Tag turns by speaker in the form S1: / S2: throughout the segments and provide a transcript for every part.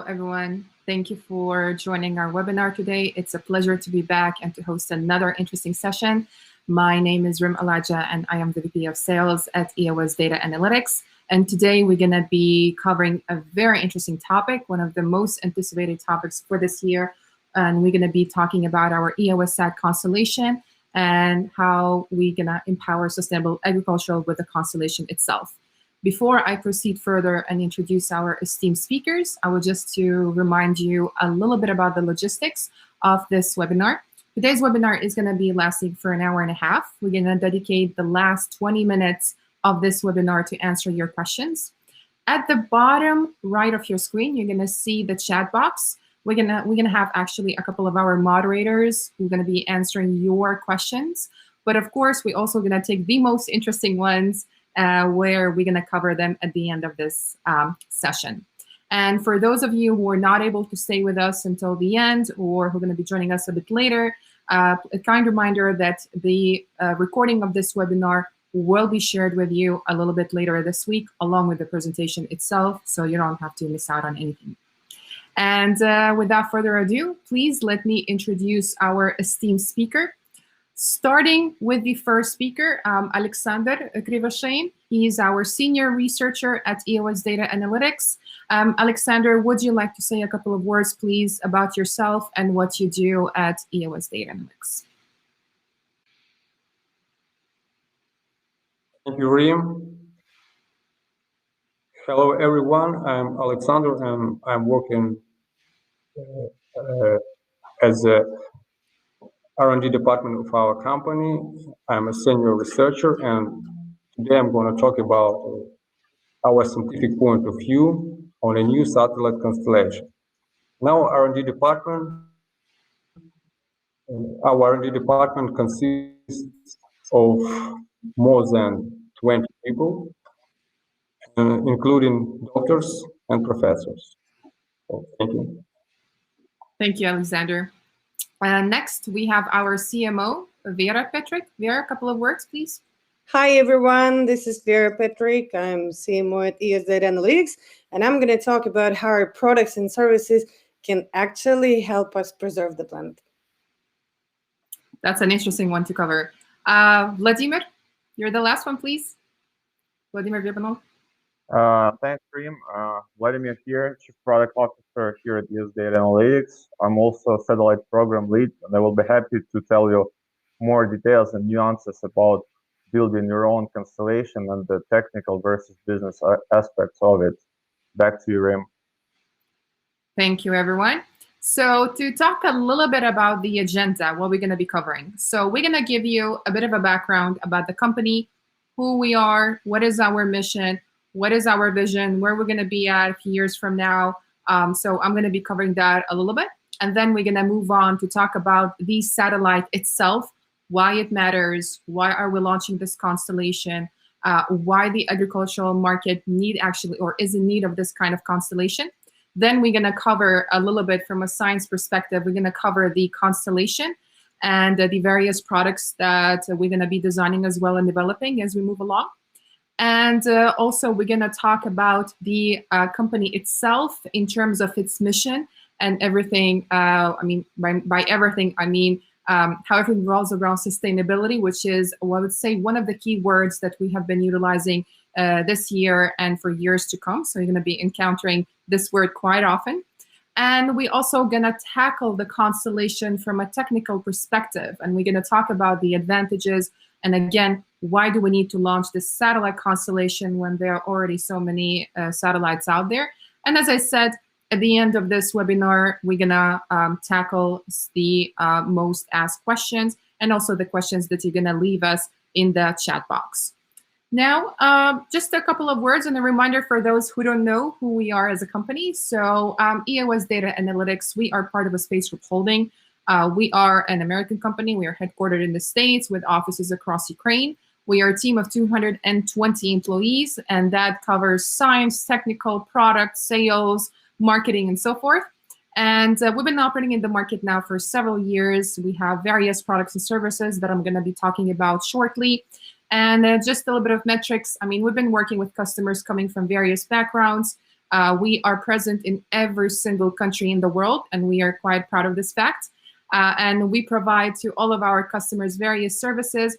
S1: everyone. Thank you for joining our webinar today. It's a pleasure to be back and to host another interesting session. My name is Rim Alaja, and I am the VP of Sales at EOS Data Analytics. And today we're going to be covering a very interesting topic, one of the most anticipated topics for this year. And we're going to be talking about our EOS SAT constellation and how we're going to empower sustainable agriculture with the constellation itself. Before I proceed further and introduce our esteemed speakers, I would just to remind you a little bit about the logistics of this webinar. Today's webinar is going to be lasting for an hour and a half. We're going to dedicate the last 20 minutes of this webinar to answer your questions. At the bottom right of your screen, you're going to see the chat box. We're gonna have actually a couple of our moderators who are going to be answering your questions. But of course, we're also going to take the most interesting ones where we're going to cover them at the end of this session. And for those of you who are not able to stay with us until the end or who are going to be joining us a bit later, a kind reminder that the recording of this webinar will be shared with you a little bit later this week, along with the presentation itself, so you don't have to miss out on anything. And without further ado, please let me introduce our esteemed speaker. Starting with the first speaker, Alexander Krivoshein. He is our senior researcher at EOS Data Analytics. Alexander, would you like to say a couple of words, please, about yourself and what you do at EOS Data Analytics?
S2: Thank you, Rim. Hello, everyone. I'm Alexander, and I'm working as a R&D department of our company. I'm a senior researcher, and today I'm going to talk about our scientific point of view on a new satellite constellation. Now, our R&D department consists of more than 20 people, including doctors and professors. So, thank you.
S1: Thank you, Alexander. Next, we have our CMO, Vera Petrick. Vera, a couple of words, please.
S3: Hi, everyone. This is Vera Petrick. I'm CMO at EOS Data Analytics, and I'm going to talk about how our products and services can actually help us preserve the planet.
S1: That's an interesting one to cover. Vladimir, you're the last one, please. Vladimir Verbanov.
S4: Thanks, Rim. Vladimir here, Chief Product Officer here at EOS Data Analytics. I'm also a satellite program lead, and I will be happy to tell you more details and nuances about building your own constellation and the technical versus business aspects of it. Back to you, Rim.
S1: Thank you, everyone. So to talk a little bit about the agenda, what we're going to be covering. So we're going to give you a bit of a background about the company, who we are, what is our mission, what is our vision, where we're going to be at a few years from now. So I'm going to be covering that a little bit. And then we're going to move on to talk about the satellite itself, why it matters, why are we launching this constellation, why the agricultural market is in need of this kind of constellation. Then we're going to cover a little bit from a science perspective. We're going to cover the constellation and the various products that we're going to be designing as well and developing as we move along. And also, we're going to talk about the company itself in terms of its mission and everything. By everything, I mean how everything revolves around sustainability, which is, well, I would say, one of the key words that we have been utilizing this year and for years to come. So you're going to be encountering this word quite often. And we're also going to tackle the constellation from a technical perspective. And we're going to talk about the advantages. And again, why do we need to launch this satellite constellation when there are already so many satellites out there? And as I said, at the end of this webinar, we're going to tackle the most asked questions and also the questions that you're going to leave us in the chat box. Now, just a couple of words and a reminder for those who don't know who we are as a company. So EOS Data Analytics, we are part of a spacecraft holding. We are an American company. We are headquartered in the States with offices across Ukraine. We are a team of 220 employees, and that covers science, technical, product, sales, marketing, and so forth. And we've been operating in the market now for several years. We have various products and services that I'm going to be talking about shortly. And just a little bit of metrics. I mean, we've been working with customers coming from various backgrounds. We are present in every single country in the world, and we are quite proud of this fact. And we provide to all of our customers various services.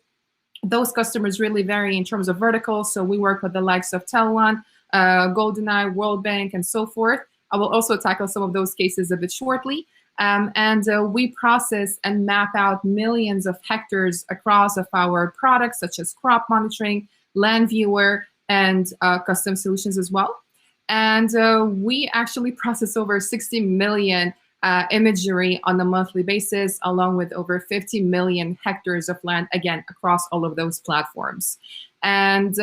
S1: Those customers really vary in terms of verticals. So we work with the likes of Tel1, GoldenEye, World Bank, and so forth. I will also tackle some of those cases a bit shortly. We process and map out millions of hectares across of our products, such as crop monitoring, land viewer, and custom solutions as well. And we actually process over 60 million imagery on a monthly basis, along with over 50 million hectares of land, again, across all of those platforms. And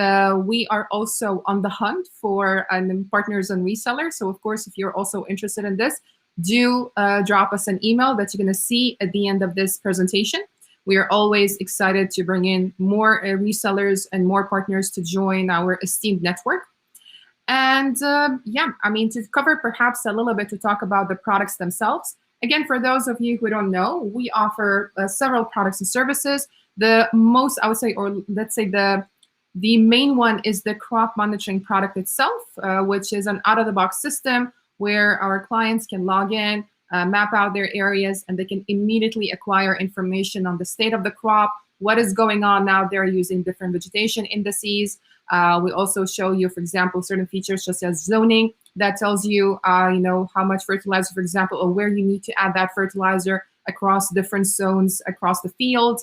S1: we are also on the hunt for partners and resellers. So of course, if you're also interested in this, do drop us an email that you're going to see at the end of this presentation. We are always excited to bring in more resellers and more partners to join our esteemed network. And yeah, I mean, to cover perhaps a little bit to talk about the products themselves. Again, for those of you who don't know, we offer several products and services. The most, I would say, or let's say the main one is the crop monitoring product itself, which is an out-of-the-box system where our clients can log in, map out their areas, and they can immediately acquire information on the state of the crop, what is going on out there using different vegetation indices. We also show you, for example, certain features such as zoning that tells you, how much fertilizer, for example, or where you need to add that fertilizer across different zones across the field.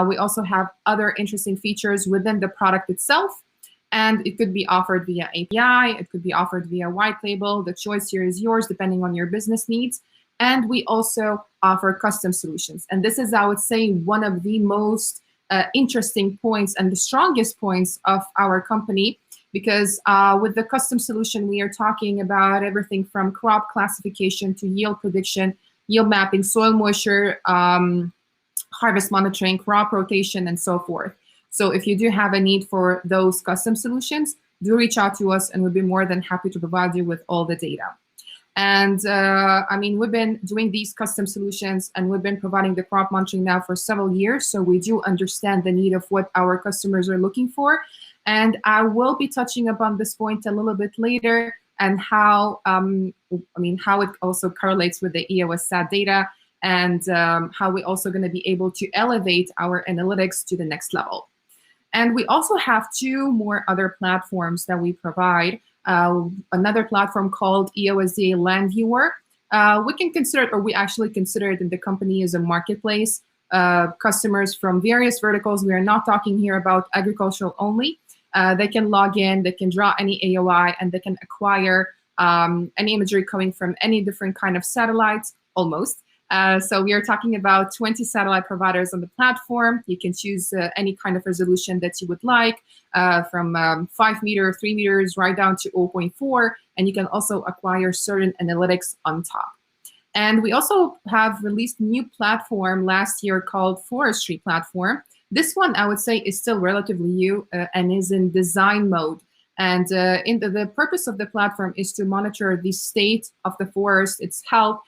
S1: We also have other interesting features within the product itself. And it could be offered via API, it could be offered via white label. The choice here is yours, depending on your business needs. And we also offer custom solutions. And this is, I would say, one of the most interesting points and the strongest points of our company, because with the custom solution, we are talking about everything from crop classification to yield prediction, yield mapping, soil moisture, harvest monitoring, crop rotation, and so forth. So if you do have a need for those custom solutions, do reach out to us and we'll be more than happy to provide you with all the data. And I mean, we've been doing these custom solutions and we've been providing the crop monitoring now for several years. So we do understand the need of what our customers are looking for. And I will be touching upon this point a little bit later and how, how it also correlates with the EOS SAT data and how we're also going to be able to elevate our analytics to the next level. And we also have two more other platforms that we provide. Another platform called EOSDA Land Viewer. We can consider it, or we actually consider it in the company as a marketplace. Customers from various verticals, we are not talking here about agricultural only. They can log in, they can draw any AOI, and they can acquire any imagery coming from any different kind of satellites, almost. So we are talking about 20 satellite providers on the platform. You can choose any kind of resolution that you would like, from 5 meters, 3 meters, right down to 0.4. And you can also acquire certain analytics on top. And we also have released a new platform last year called Forestry Platform. This one, I would say, is still relatively new and is in design mode. And the purpose of the platform is to monitor the state of the forest, its health,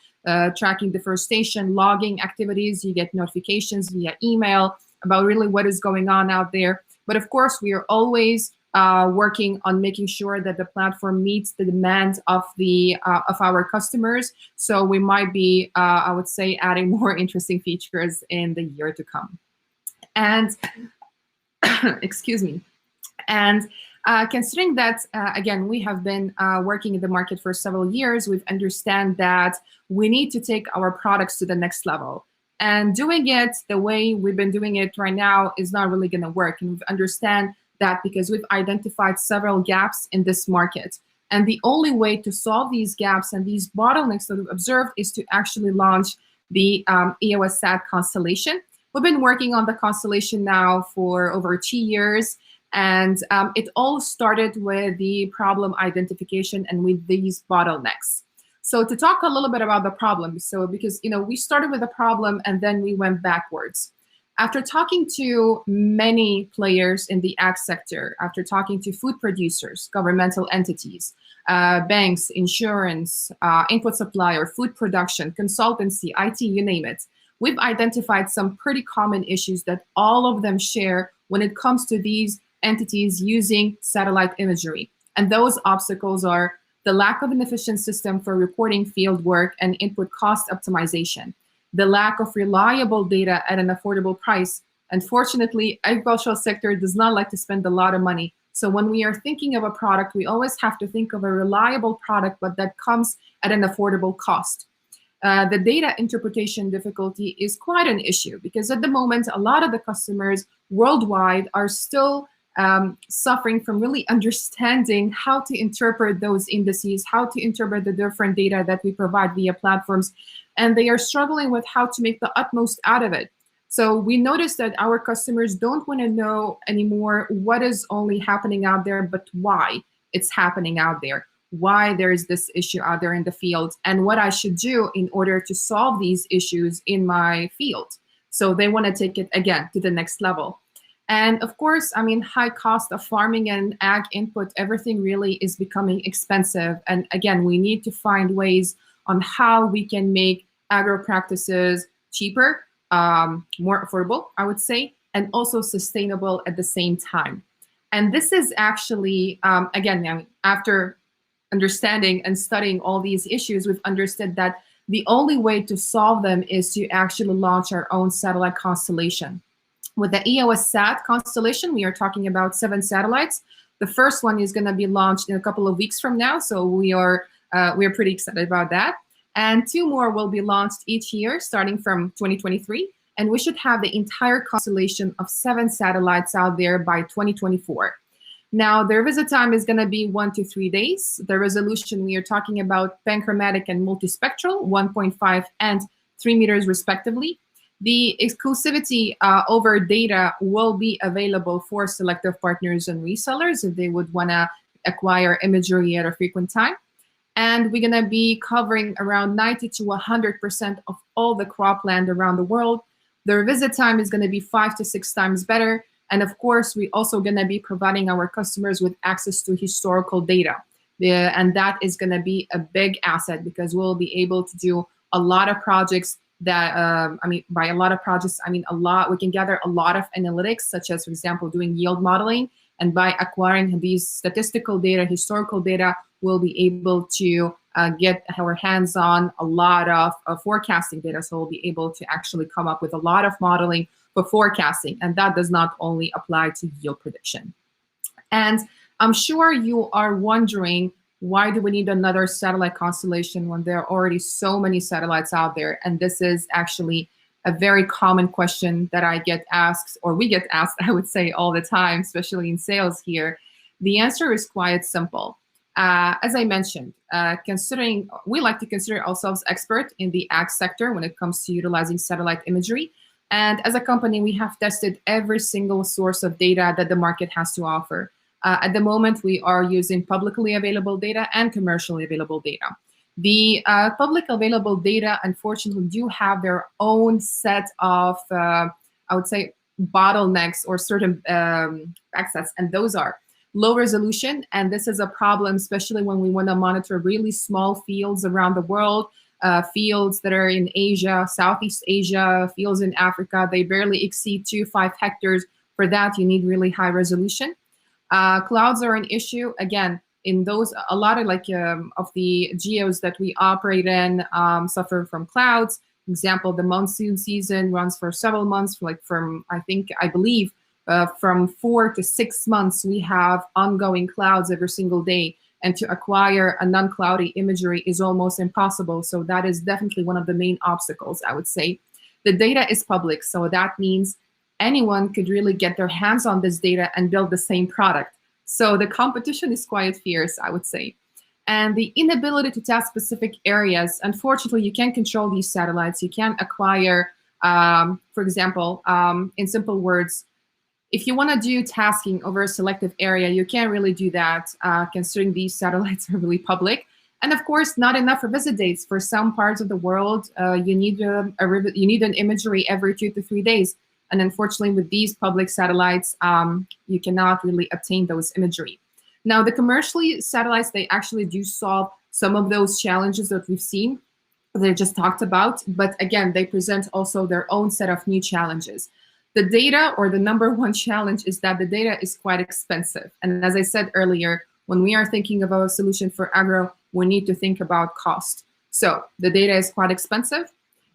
S1: tracking deforestation, logging activities. You get notifications via email about really what is going on out there. But of course, we are always working on making sure that the platform meets the demands of our customers. So we might be, I would say, adding more interesting features in the year to come. And excuse me. And considering that, again, we have been working in the market for several years, we understand that we need to take our products to the next level. And doing it the way we've been doing it right now is not really going to work. And we understand that because we've identified several gaps in this market. And the only way to solve these gaps and these bottlenecks that we've observed is to actually launch the EOS SAT constellation. We've been working on the constellation now for over 2 years. And it all started with the problem identification and with these bottlenecks. So to talk a little bit about the problem, so because we started with a problem and then we went backwards. After talking to many players in the ag sector, after talking to food producers, governmental entities, banks, insurance, input supplier, food production, consultancy, IT, you name it, we've identified some pretty common issues that all of them share when it comes to these entities using satellite imagery. And those obstacles are the lack of an efficient system for reporting field work and input cost optimization, the lack of reliable data at an affordable price. Unfortunately, agricultural sector does not like to spend a lot of money. So when we are thinking of a product, we always have to think of a reliable product, but that comes at an affordable cost. The data interpretation difficulty is quite an issue because at the moment, a lot of the customers worldwide are still suffering from really understanding how to interpret those indices, how to interpret the different data that we provide via platforms, and they are struggling with how to make the utmost out of it. So we noticed that our customers don't want to know anymore what is only happening out there, but why it's happening out there, why there is this issue out there in the field, and what I should do in order to solve these issues in my field. So they want to take it again to the next level. And of course, I mean, high cost of farming and ag input, everything really is becoming expensive. And again, we need to find ways on how we can make agro practices cheaper, more affordable, I would say, and also sustainable at the same time. And this is actually, again, I mean, after understanding and studying all these issues, we've understood that the only way to solve them is to actually launch our own satellite constellation. With the EOS SAT constellation, we are talking about 7 satellites. The first one is going to be launched in a couple of weeks from now, so we are pretty excited about that. And 2 more will be launched each year, starting from 2023. And we should have the entire constellation of 7 satellites out there by 2024. Now, their visit time is going to be 1 to 3 days. The resolution, we are talking about panchromatic and multispectral, 1.5 and 3 meters respectively. The exclusivity over data will be available for selective partners and resellers if they would want to acquire imagery at a frequent time. And we're going to be covering around 90 to 100% of all the cropland around the world. Their visit time is going to be 5 to 6 times better. And of course, we're also going to be providing our customers with access to historical data. And that is going to be a big asset because we'll be able to do a lot of projects that, I mean, by a lot of projects, I mean we can gather a lot of analytics, such as, for example, doing yield modeling. And by acquiring these statistical data, historical data, we'll be able to get our hands on a lot of forecasting data. So we'll be able to actually come up with a lot of modeling for forecasting. And that does not only apply to yield prediction. And I'm sure you are wondering, why do we need another satellite constellation when there are already so many satellites out there? And this is actually a very common question that I get asked, or we get asked, I would say, all the time, especially in sales here. The answer is quite simple. As I mentioned, we like to consider ourselves expert in the ag sector when it comes to utilizing satellite imagery. And as a company, we have tested every single source of data that the market has to offer. At the moment, we are using publicly available data and commercially available data. The public available data, unfortunately, do have their own set of, I would say, bottlenecks or certain access, and those are low resolution. And this is a problem, especially when we want to monitor really small fields around the world, fields that are in Asia, Southeast Asia, fields in Africa. They barely exceed 2 to 5 hectares. For that, you need really high resolution. Clouds are an issue. Again, in those, a lot of of the geos that we operate in suffer from clouds. For example, the monsoon season runs for several months, I believe from 4 to 6 months, we have ongoing clouds every single day. And to acquire a non-cloudy imagery is almost impossible. So that is definitely one of the main obstacles, I would say. The data is public, so that means anyone could really get their hands on this data and build the same product. So the competition is quite fierce, I would say. And the inability to task specific areas, unfortunately, you can't control these satellites. You can't acquire, for example, in simple words, if you want to do tasking over a selective area, you can't really do that, considering these satellites are really public. And of course, not enough revisit dates. For some parts of the world, you need an imagery every 2 to 3 days. And unfortunately, with these public satellites, you cannot really obtain those imagery. Now, the commercially satellites, they actually do solve some of those challenges that we've seen, that I just talked about. But again, they present also their own set of new challenges. The data, or the #1 challenge, is that the data is quite expensive. And as I said earlier, when we are thinking about a solution for agro, we need to think about cost. So the data is quite expensive.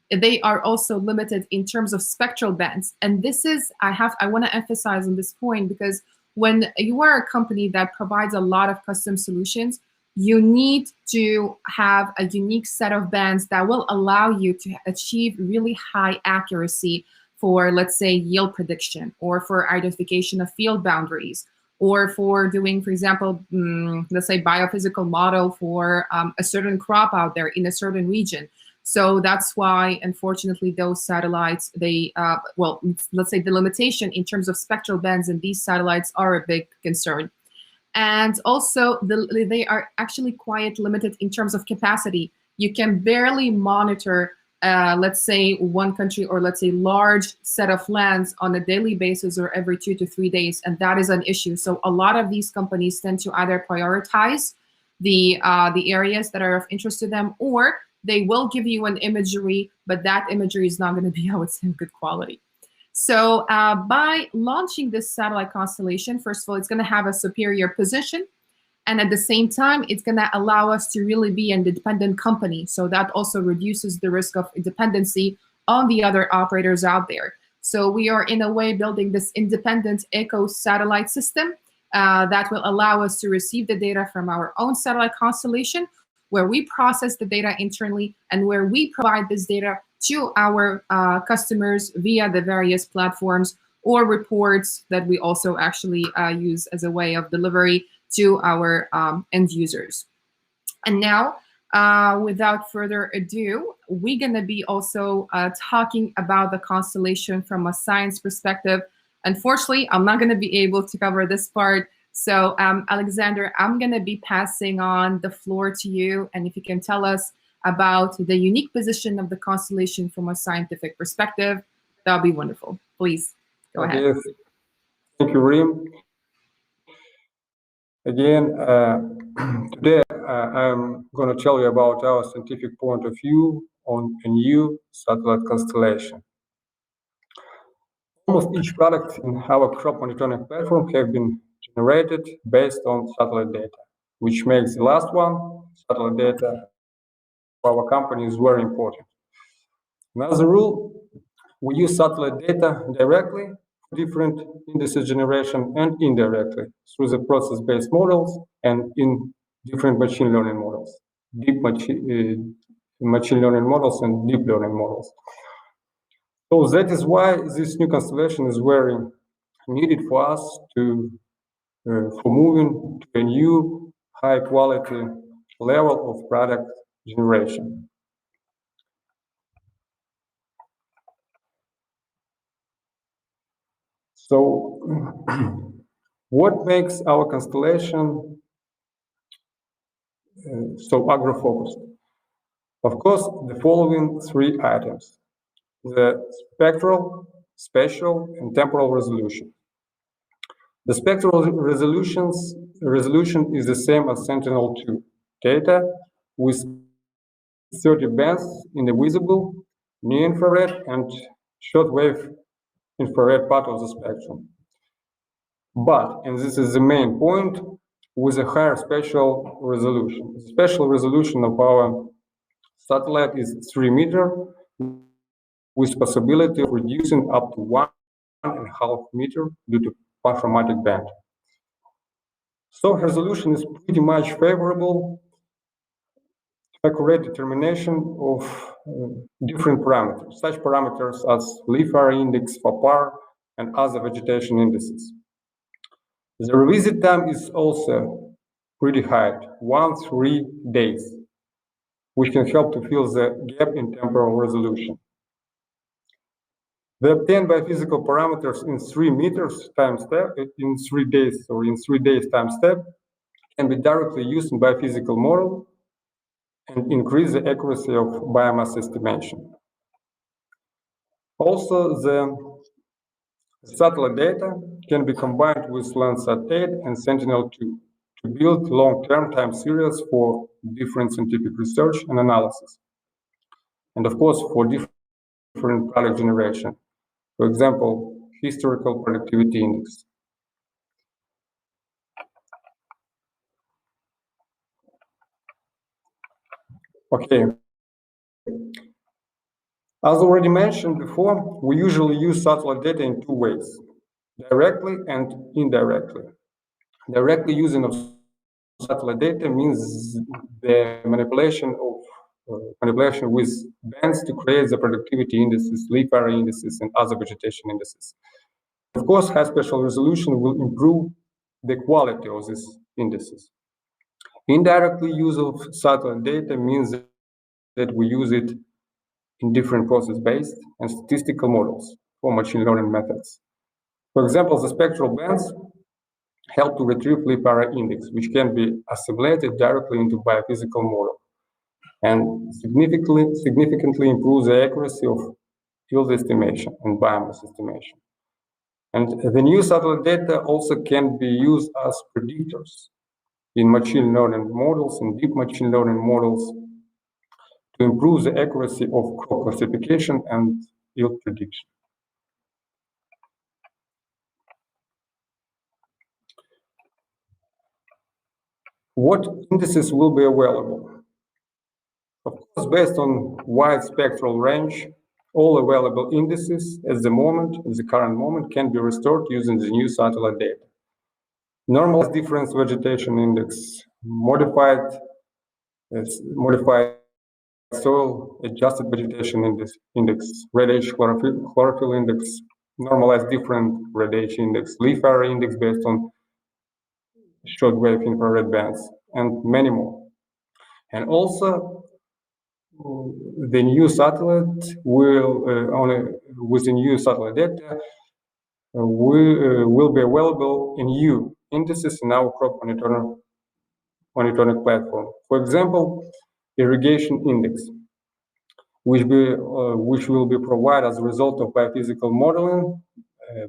S1: They are also limited in terms of spectral bands. And this is, I want to emphasize on this point, because when you are a company that provides a lot of custom solutions, you need to have a unique set of bands that will allow you to achieve really high accuracy for, let's say, yield prediction, or for identification of field boundaries, or for doing, for example, let's say biophysical model for a certain crop out there in a certain region. So that's why, unfortunately, those satellites, they, well, let's say the limitation in terms of spectral bands in these satellites are a big concern. And also, they are actually quite limited in terms of capacity. You can barely monitor, let's say, one country, or let's say large set of lands on a daily basis or every 2 to 3 days, and that is an issue. So a lot of these companies tend to either prioritize the areas that are of interest to them, or they will give you an imagery, but that imagery is not going to be, I would say, good quality. So by launching this satellite constellation, first of all, it's going to have a superior position. And at the same time, it's going to allow us to really be an independent company. So that also reduces the risk of dependency on the other operators out there. So we are, in a way, building this independent eco-satellite system that will allow us to receive the data from our own satellite constellation, where we process the data internally, and where we provide this data to our customers via the various platforms or reports that we also actually use as a way of delivery to our end users. And now, without further ado, we're going to be also talking about the constellation from a science perspective. Unfortunately, I'm not going to be able to cover this part. So Alexander, I'm going to be passing on the floor to you. And if you can tell us about the unique position of the constellation from a scientific perspective, that would be wonderful. Please, go ahead.
S2: Thank you, Rim. Again, today I'm going to tell you about our scientific point of view on a new satellite constellation. Almost each product in our crop monitoring platform have been generated based on satellite data, which makes the last one, satellite data, for our company is very important. Another rule, we use satellite data directly for different indices generation and indirectly through the process-based models and in different machine learning models, deep machine learning models and deep learning models. So that is why this new constellation is very needed for us to for moving to a new high quality level of product generation. So what makes our constellation so agro-focused? Of course, the following three items: the spectral, spatial, and temporal resolution. The spectral resolution is the same as Sentinel-2 data, with 30 bands in the visible, near-infrared, and short-wave infrared part of the spectrum. But, and this is the main point, with a higher spatial resolution. The spatial resolution of our satellite is 3 meters, with possibility of reducing up to 1.5 meters due to panchromatic band. So resolution is pretty much favorable to accurate determination of different parameters, such parameters as leaf area index, FAPAR, and other vegetation indices. The revisit time is also pretty high, 1-3 days, which can help to fill the gap in temporal resolution. The obtained biophysical parameters in 3 meters time step, in 3 days, or in 3 days time step, can be directly used in biophysical model and increase the accuracy of biomass estimation. Also, the satellite data can be combined with Landsat 8 and Sentinel-2 to build long-term time series for different scientific research and analysis. And of course, for different product generation. For example, historical productivity index. Okay. As already mentioned before, we usually use satellite data in two ways, directly and indirectly. Directly using of satellite data means the manipulation with bands to create the productivity indices, leaf area indices, and other vegetation indices. Of course, high spatial resolution will improve the quality of these indices. Indirectly use of satellite data means that we use it in different process-based and statistical models for machine learning methods. For example, the spectral bands help to retrieve leaf area index, which can be assimilated directly into biophysical model and significantly improve the accuracy of field estimation and biomass estimation. And the new satellite data also can be used as predictors in machine learning models and deep machine learning models to improve the accuracy of crop classification and yield prediction. What indices will be available? Of course, based on wide spectral range, all available indices at the current moment, can be restored using the new satellite data. Normalized difference vegetation index, modified soil adjusted vegetation index, radiation chlorophyll index, normalized different radiation index, leaf area index based on shortwave infrared bands, and many more. And also, the new satellite will, with the new satellite data, will be available in new indices in our crop monitoring platform. For example, irrigation index, which will be provided as a result of biophysical modeling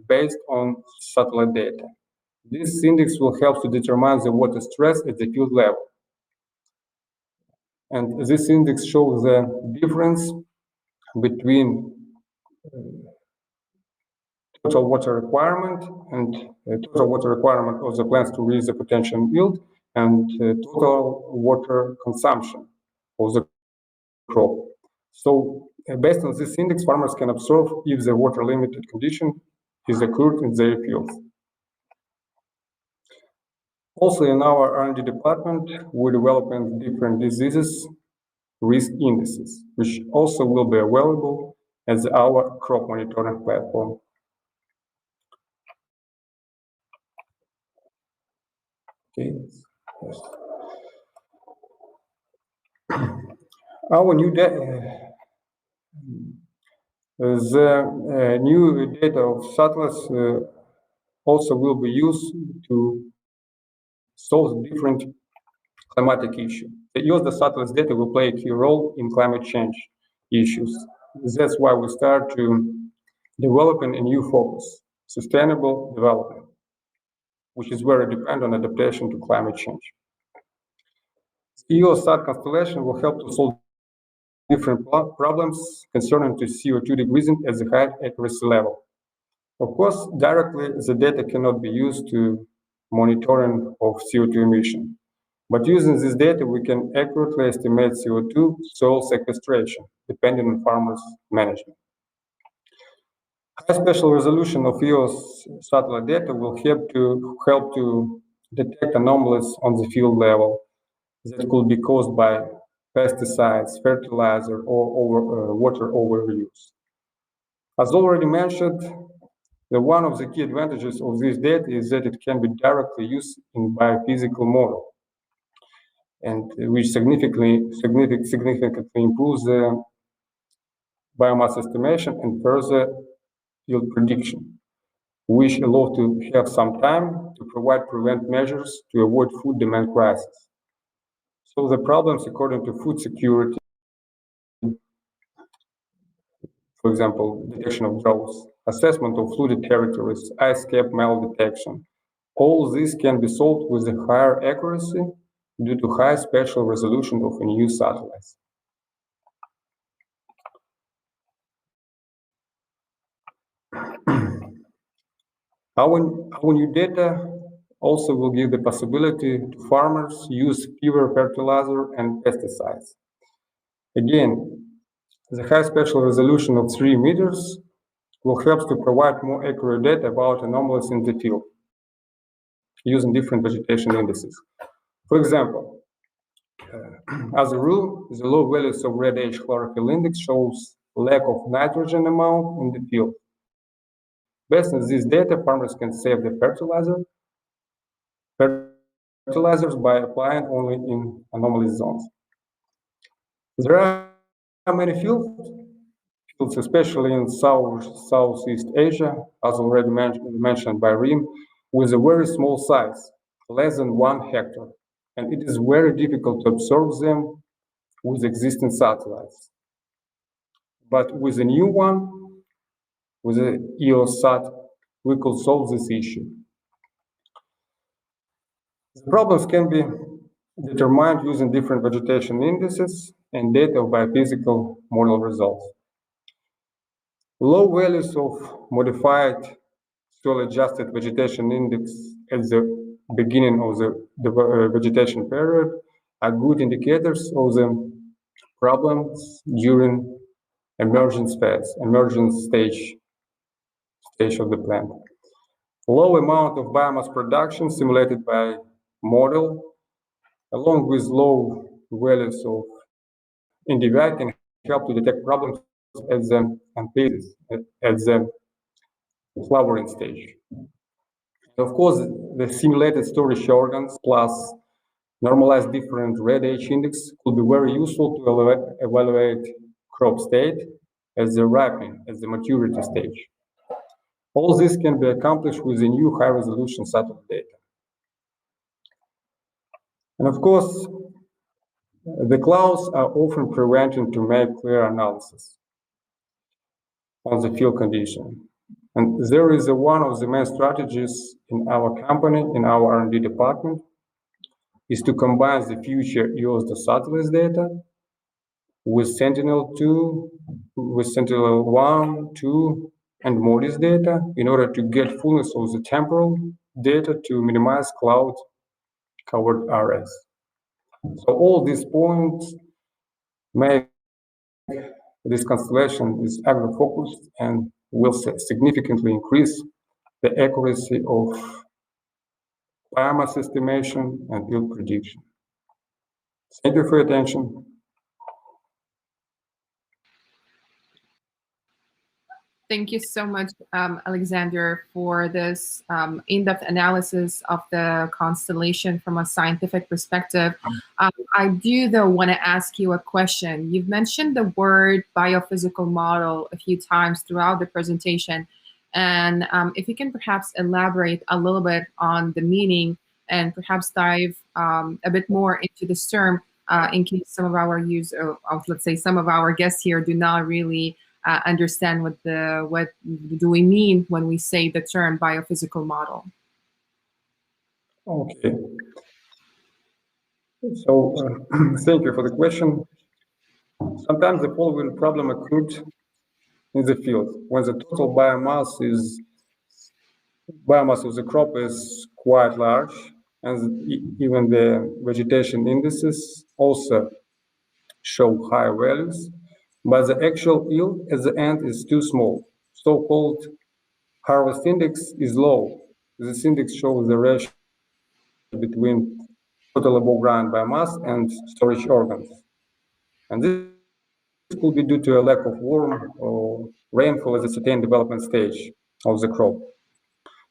S2: based on satellite data. This index will help to determine the water stress at the field level. And this index shows the difference between total water requirement and total water requirement of the plants to reach the potential yield and total water consumption of the crop. So based on this index, farmers can observe if the water limited condition is occurred in their fields. Also in our R&D department, we're developing different diseases risk indices, which also will be available as our crop monitoring platform. Okay. Yes. Our new data, the new data of satellites also will be used to solve different climatic issues. The EOSDA satellites data will play a key role in climate change issues. That's why we start to developing a new focus, sustainable development, which is very dependent on adaptation to climate change. EOS SAT constellation will help to solve different problems concerning to CO2 decreasing at the high accuracy level. Of course, directly the data cannot be used to monitoring of CO2 emission. But using this data, we can accurately estimate CO2 soil sequestration, depending on farmers' management. High spatial resolution of EOS satellite data will help to detect anomalies on the field level that could be caused by pesticides, fertilizer, or water overuse. As already mentioned, one of the key advantages of this data is that it can be directly used in biophysical model, and which significantly improves the biomass estimation and further yield prediction, which allow to have some time to prevent measures to avoid food demand crisis. So the problems according to food security, for example, detection of droughts, assessment of flooded territories, ice cap mal detection, all this can be solved with a higher accuracy due to high spatial resolution of new satellites. Our new data also will give the possibility to farmers use fewer fertilizer and pesticides. Again, the high spatial resolution of 3 meters will help to provide more accurate data about anomalies in the field using different vegetation indices. For example, as a rule, the low values of red H chlorophyll index shows lack of nitrogen amount in the field. Based on this data, farmers can save the fertilizers by applying only in anomaly zones. There are many fields, especially in Southeast Asia, as already mentioned by Rim, with a very small size, less than 1 hectare, and it is very difficult to observe them with existing satellites. But with a new one, with the EOS SAT, we could solve this issue. The problems can be determined using different vegetation indices and data of biophysical model results. Low values of modified soil-adjusted vegetation index at the beginning of the vegetation period are good indicators of the problems during emergent stage of the plant. Low amount of biomass production simulated by model, along with low values of NDVI, can help to detect problems at the amphibians, at the flowering stage. Of course, the simulated storage organs plus normalized different red H index could be very useful to evaluate crop state as the ripening, as the maturity stage. All this can be accomplished with the new high-resolution satellite data. And of course, the clouds are often prevented to make clear analysis on the field condition. And there is one of the main strategies in our company, in our R&D department, is to combine the future EOSDA satellite data with Sentinel-2, with Sentinel-1, 2, and MODIS data in order to get fullness of the temporal data to minimize cloud-covered areas. So all these points make this constellation is agro-focused and will significantly increase the accuracy of biomass estimation and yield prediction. Thank you for your attention.
S1: Thank you so much, Alexander, for this in-depth analysis of the constellation from a scientific perspective. I do, though, want to ask you a question. You've mentioned the word biophysical model a few times throughout the presentation. And if you can perhaps elaborate a little bit on the meaning and perhaps dive a bit more into this term in case some of our let's say some of our guests here do not really understand what do we mean when we say the term biophysical model.
S2: Okay. So thank you for the question. Sometimes the following problem occurred in the field when the total biomass of the crop is quite large, and even the vegetation indices also show high values, but the actual yield at the end is too small. So-called harvest index is low. This index shows the ratio between total above ground biomass and storage organs. And this could be due to a lack of warm or rainfall at the certain development stage of the crop.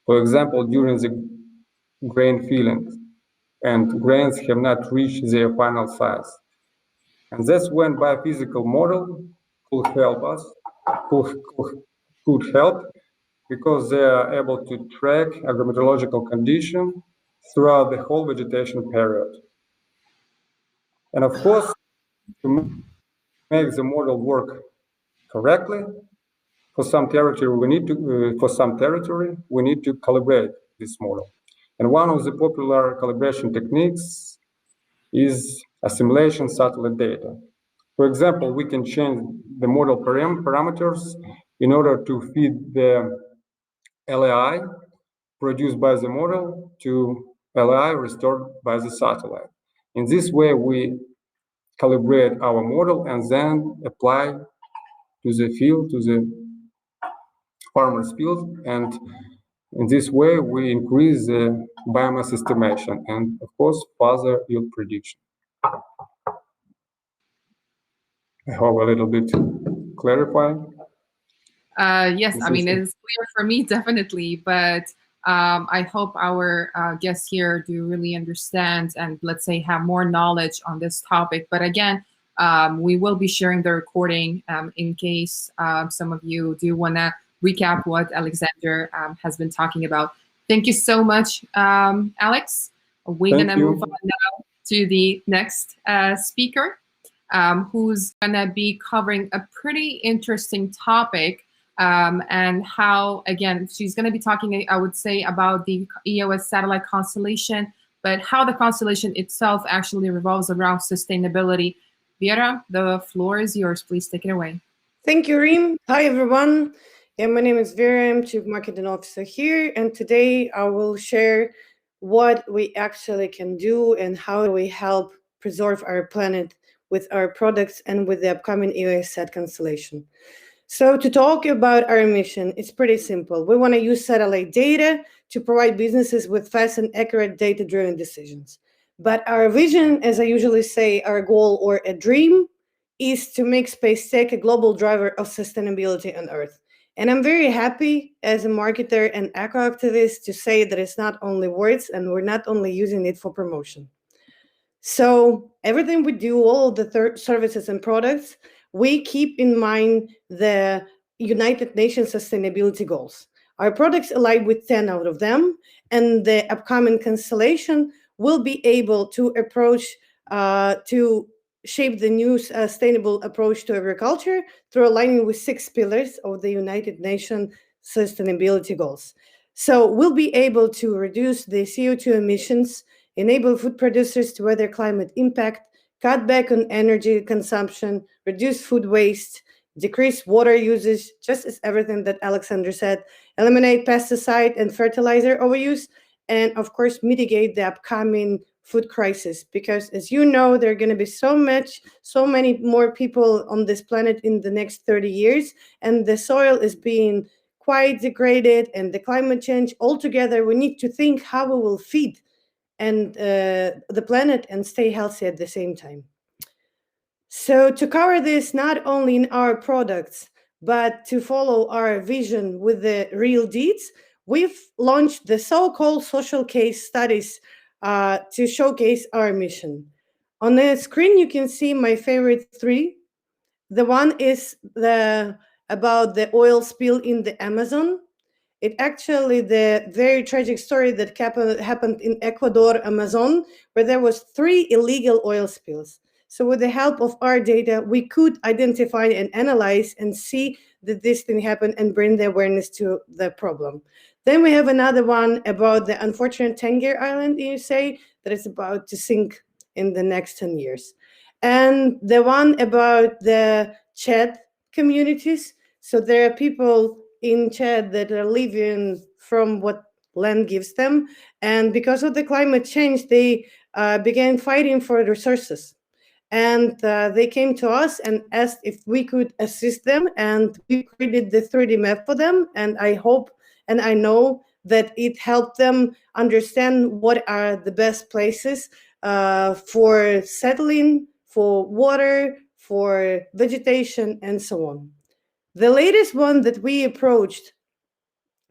S2: For example, during the grain filling, and grains have not reached their final size. And that's when biophysical model could help us, could help, because they are able to track agrometeorological conditions throughout the whole vegetation period. And of course, to make the model work correctly, for some territory we need to calibrate this model. And one of the popular calibration techniques is assimilation satellite data. For example, we can change the model parameters in order to feed the LAI produced by the model to LAI restored by the satellite. In this way, we calibrate our model, and then apply to the field, to the farmer's field. And in this way, we increase the biomass estimation and, of course, further yield prediction. I hope a little bit clarifying.
S1: Yes, I mean, it is clear for me, definitely, but I hope our guests here do really understand and, let's say, have more knowledge on this topic. But again, we will be sharing the recording in case some of you do want to recap what Alexander has been talking about. Thank you so much, Alex. We're going to move on now to the next speaker, who's going to be covering a pretty interesting topic. And how, again, she's going to be talking, I would say, about the EOS satellite constellation, but how the constellation itself actually revolves around sustainability. Vera, the floor is yours. Please take it away.
S3: Thank you, Reem. Hi, everyone. Yeah, my name is Vera. I'm Chief Marketing Officer here. And today I will share what we actually can do and how we help preserve our planet with our products and with the upcoming EOS SAT constellation. So to talk about our mission, it's pretty simple. We want to use satellite data to provide businesses with fast and accurate data-driven decisions. But our vision, as I usually say, our goal or a dream, is to make space tech a global driver of sustainability on Earth. And I'm very happy as a marketer and eco-activist to say that it's not only words and we're not only using it for promotion. So everything we do, all the services and products, we keep in mind the United Nations sustainability goals. Our products align with 10 out of them, and the upcoming constellation will be able to approach, to shape the new sustainable approach to agriculture through aligning with 6 pillars of the United Nations sustainability goals. So we'll be able to reduce the CO2 emissions, enable food producers to weather climate impact, cut back on energy consumption, reduce food waste, decrease water usage, just as everything that Alexander said, eliminate pesticide and fertilizer overuse, and of course, mitigate the upcoming food crisis. Because as you know, there are going to be so many more people on this planet in the next 30 years, and the soil is being quite degraded, and the climate change altogether, we need to think how we will feed and the planet and stay healthy at the same time. So to cover this, not only in our products, but to follow our vision with the real deeds, we've launched the so-called social case studies to showcase our mission. On the screen, you can see my favorite 3. The one is about the oil spill in the Amazon. It actually the very tragic story that happened in Ecuador, Amazon, where there was 3 illegal oil spills. So with the help of our data, we could identify and analyze and see that this thing happened and bring the awareness to the problem. Then we have another one about the unfortunate Tangier Island in USA that is about to sink in the next 10 years. And the one about the Chad communities. So there are people in Chad that are living from what land gives them. And because of the climate change, they began fighting for resources. And they came to us and asked if we could assist them. And we created the 3D map for them. And I hope and I know that it helped them understand what are the best places for settling, for water, for vegetation, and so on. The latest one that we approached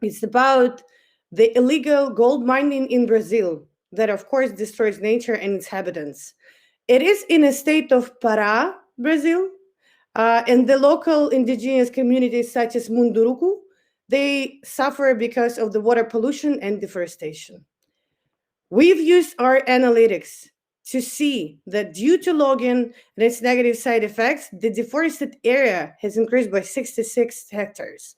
S3: is about the illegal gold mining in Brazil that, of course, destroys nature and its inhabitants. It is in a state of Pará, Brazil, and the local indigenous communities such as Munduruku, they suffer because of the water pollution and deforestation. We've used our analytics to see that due to logging and its negative side effects, the deforested area has increased by 66 hectares.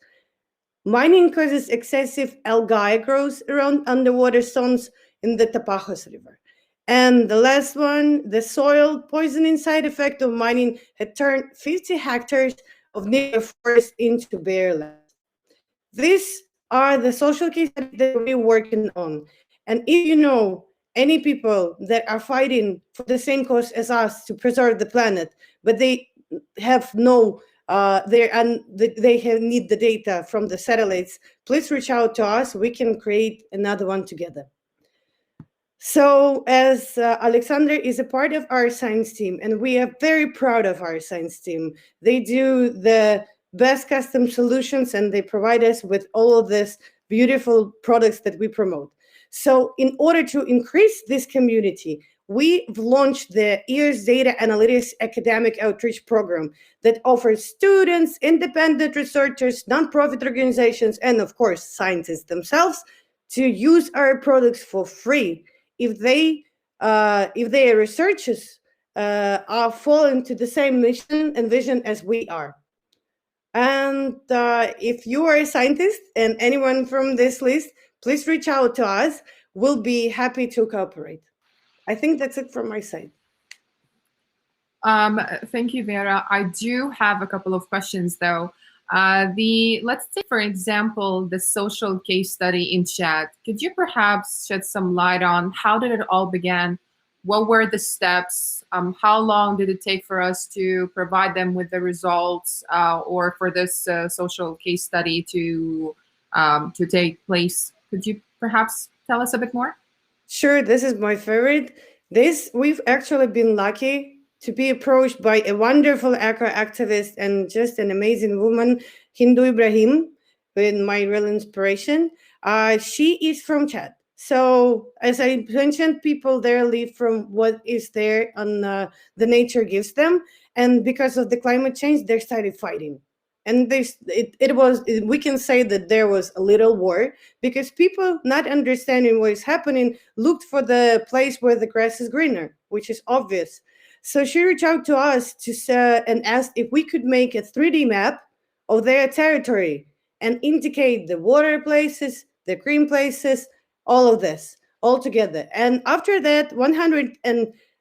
S3: Mining causes excessive algae growth around underwater zones in the Tapajos River. And the last one, the soil poisoning side effect of mining had turned 50 hectares of native forest into bare land. These are the social cases that we're working on. And if you know any people that are fighting for the same cause as us to preserve the planet, but they have no they need the data from the satellites, please reach out to us. We can create another one together. So as Alexander is a part of our science team, and we are very proud of our science team. They do the best custom solutions, and they provide us with all of these beautiful products that we promote. So in order to increase this community, we've launched the EOS Data Analytics Academic Outreach Program that offers students, independent researchers, nonprofit organizations, and of course, scientists themselves to use our products for free if their researchers are falling to the same mission and vision as we are. And if you are a scientist and anyone from this list, please reach out to us. We'll be happy to cooperate. I think that's it from my side.
S1: Thank you, Vera. I do have a couple of questions, though. Let's take, for example, the social case study in chat. Could you perhaps shed some light on how did it all begin? What were the steps? How long did it take for us to provide them with the results, or for this social case study to take place? Could you perhaps tell us a bit more?
S3: Sure, this is my favorite. We've actually been lucky to be approached by a wonderful eco-activist and just an amazing woman, Hindu Ibrahim, with my real inspiration. She is from Chad. So as I mentioned, people there live from what is there on the nature gives them. And because of the climate change, they started fighting. And we can say that there was a little war because people not understanding what is happening looked for the place where the grass is greener, which is obvious. So she reached out to us and asked if we could make a 3D map of their territory and indicate the water places, the green places, all of this all together. And after that,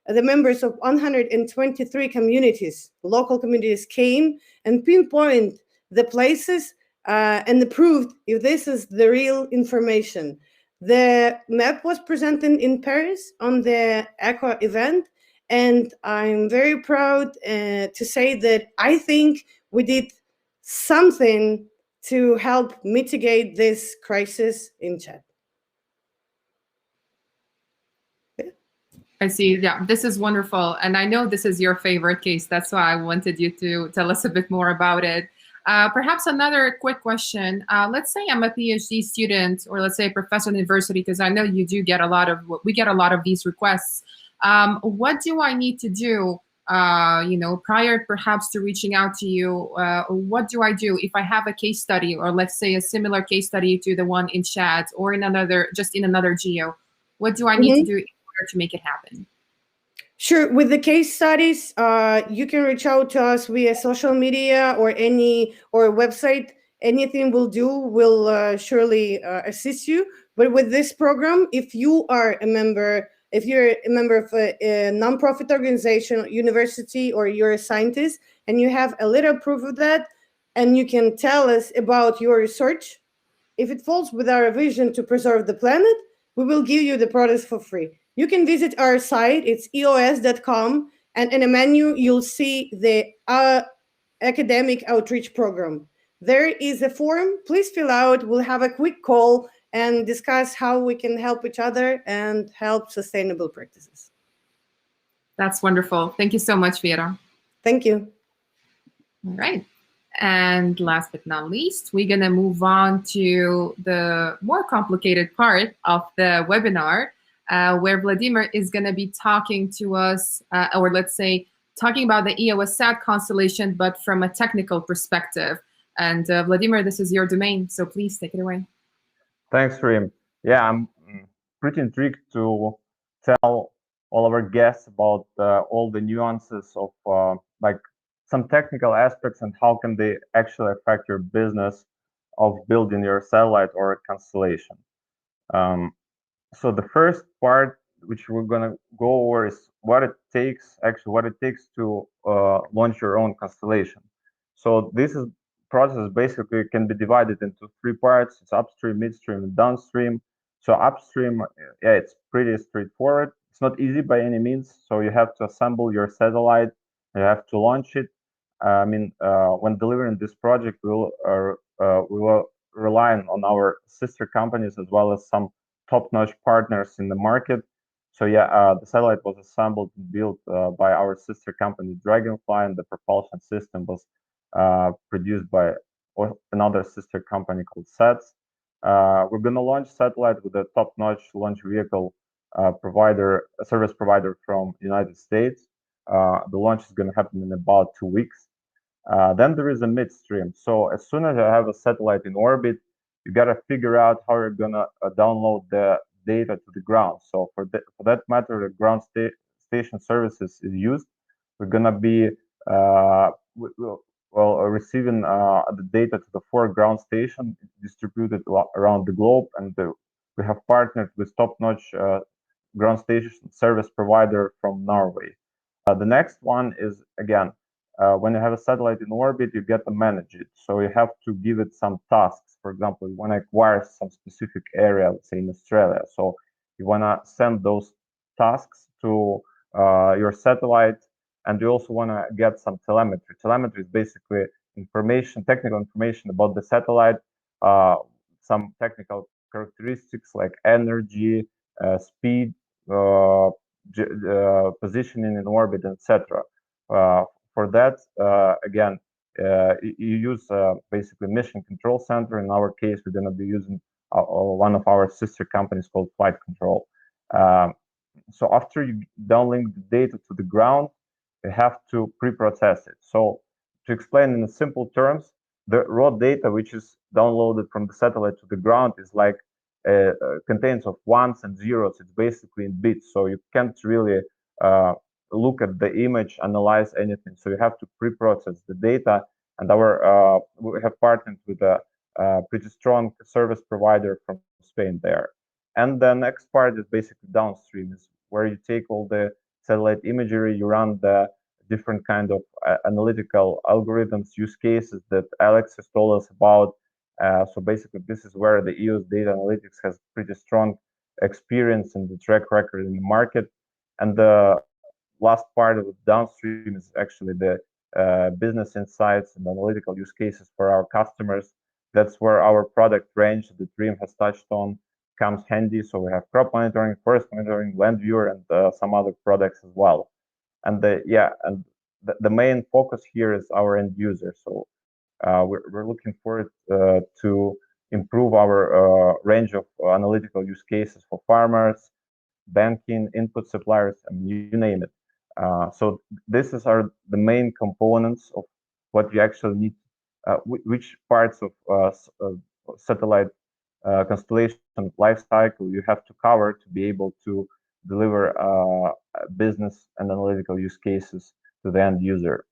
S3: the members of 123 communities, local communities, came and pinpoint the places and approved if this is the real information. The map was presented in Paris on the Eco event, and I'm very proud to say that I think we did something to help mitigate this crisis in Chad.
S1: I see. Yeah, this is wonderful. And I know this is your favorite case. That's why I wanted you to tell us a bit more about it. Perhaps another quick question. Let's say I'm a PhD student, or let's say a professor in university, because I know we get a lot of these requests. What do I need to do, prior perhaps to reaching out to you? What do I do if I have a case study, or let's say a similar case study to the one in Chad, or in another geo? What do I need to do to make it happen?
S3: Sure. With the case studies, you can reach out to us via social media or website. Anything we'll do will surely assist you. But with this program, if you're a member of a nonprofit organization, university, or you're a scientist, and you have a little proof of that, and you can tell us about your research, if it falls with our vision to preserve the planet, we will give you the products for free. You can visit our site, it's EOS.com, and in a menu, you'll see the academic outreach program. There is a form, please fill out. We'll have a quick call and discuss how we can help each other and help sustainable practices.
S1: That's wonderful. Thank you so much, Vera.
S3: Thank you.
S1: All right. And last but not least, we're going to move on to the more complicated part of the webinar, where Vladimir is going to be talking to us, or let's say, talking about the EOS SAT constellation, but from a technical perspective. And Vladimir, this is your domain, so please take it away.
S4: Thanks, Rim. Yeah, I'm pretty intrigued to tell all of our guests about all the nuances of like some technical aspects and how can they actually affect your business of building your satellite or constellation. So the first part, which we're gonna go over, is what it takes to launch your own constellation. So this process basically can be divided into three parts. It's upstream, midstream, and downstream. So upstream, yeah, it's pretty straightforward. It's not easy by any means. So you have to assemble your satellite, you have to launch it. When delivering this project, we will rely on our sister companies as well as some top-notch partners in the market. So yeah, the satellite was assembled and built by our sister company Dragonfly, and the propulsion system was produced by another sister company called SATS. We're going to launch satellite with a top-notch launch vehicle service provider from United States. The launch is going to happen in about 2 weeks. Then there is a midstream. So as soon as you have a satellite in orbit, you got to figure out how you're going to download the data to the ground. So for that matter, the ground station services is used. We're going to be receiving the data to the 4 ground stations distributed around the globe, and we have partnered with top-notch ground station service provider from Norway. The next one is, again, when you have a satellite in orbit, you get to manage it. So you have to give it some tasks. For example, you want to acquire some specific area, let's say in Australia. So you want to send those tasks to your satellite, and you also want to get some telemetry. Telemetry is basically technical information about the satellite, some technical characteristics like energy, speed, positioning in orbit, etc. For that, again, you use basically mission control center. In our case, we're going to be using one of our sister companies called Flight Control. So after you downlink the data to the ground, you have to pre-process it. So to explain in simple terms, the raw data which is downloaded from the satellite to the ground is like contains of ones and zeros. It's basically in bits, so you can't really look at the image, analyze anything. So you have to pre-process the data, and we have partnered with a pretty strong service provider from Spain there. And the next part is basically downstream, is where you take all the satellite imagery, you run the different kind of analytical algorithms, use cases that Alex has told us about. So basically, this is where the EOS Data Analytics has pretty strong experience and the track record in the market. And the last part of the downstream is actually the business insights and analytical use cases for our customers. That's where our product range that Dream has touched on comes handy. So we have crop monitoring, forest monitoring, land viewer, and some other products as well. And the main focus here is our end user. So we're looking forward to improve our range of analytical use cases for farmers, banking, input suppliers, and you name it. So this are the main components of what you actually need, which parts of satellite constellation life cycle you have to cover to be able to deliver business and analytical use cases to the end user.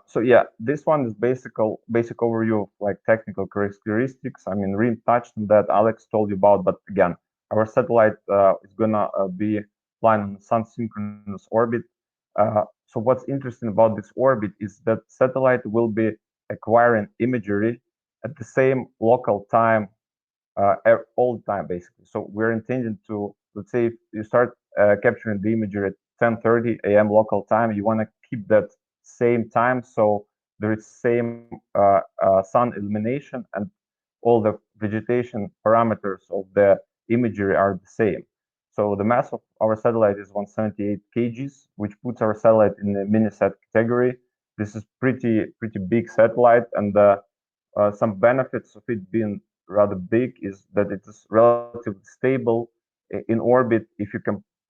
S4: So yeah, this one is basic overview of like technical characteristics. I mean, Reem touched on that, Alex told you about, but again, our satellite is gonna be flying on the sun synchronous orbit. So what's interesting about this orbit is that satellite will be acquiring imagery at the same local time all the time, basically. So we're intending to, let's say, if you start capturing the imagery at 10:30 a.m. local time, you want to keep that same time, so there is same sun illumination and all the vegetation parameters of the imagery are the same. So the mass of our satellite is 178 kgs, which puts our satellite in the mini-sat category. This is pretty big satellite, and some benefits of it being rather big is that it is relatively stable in orbit if you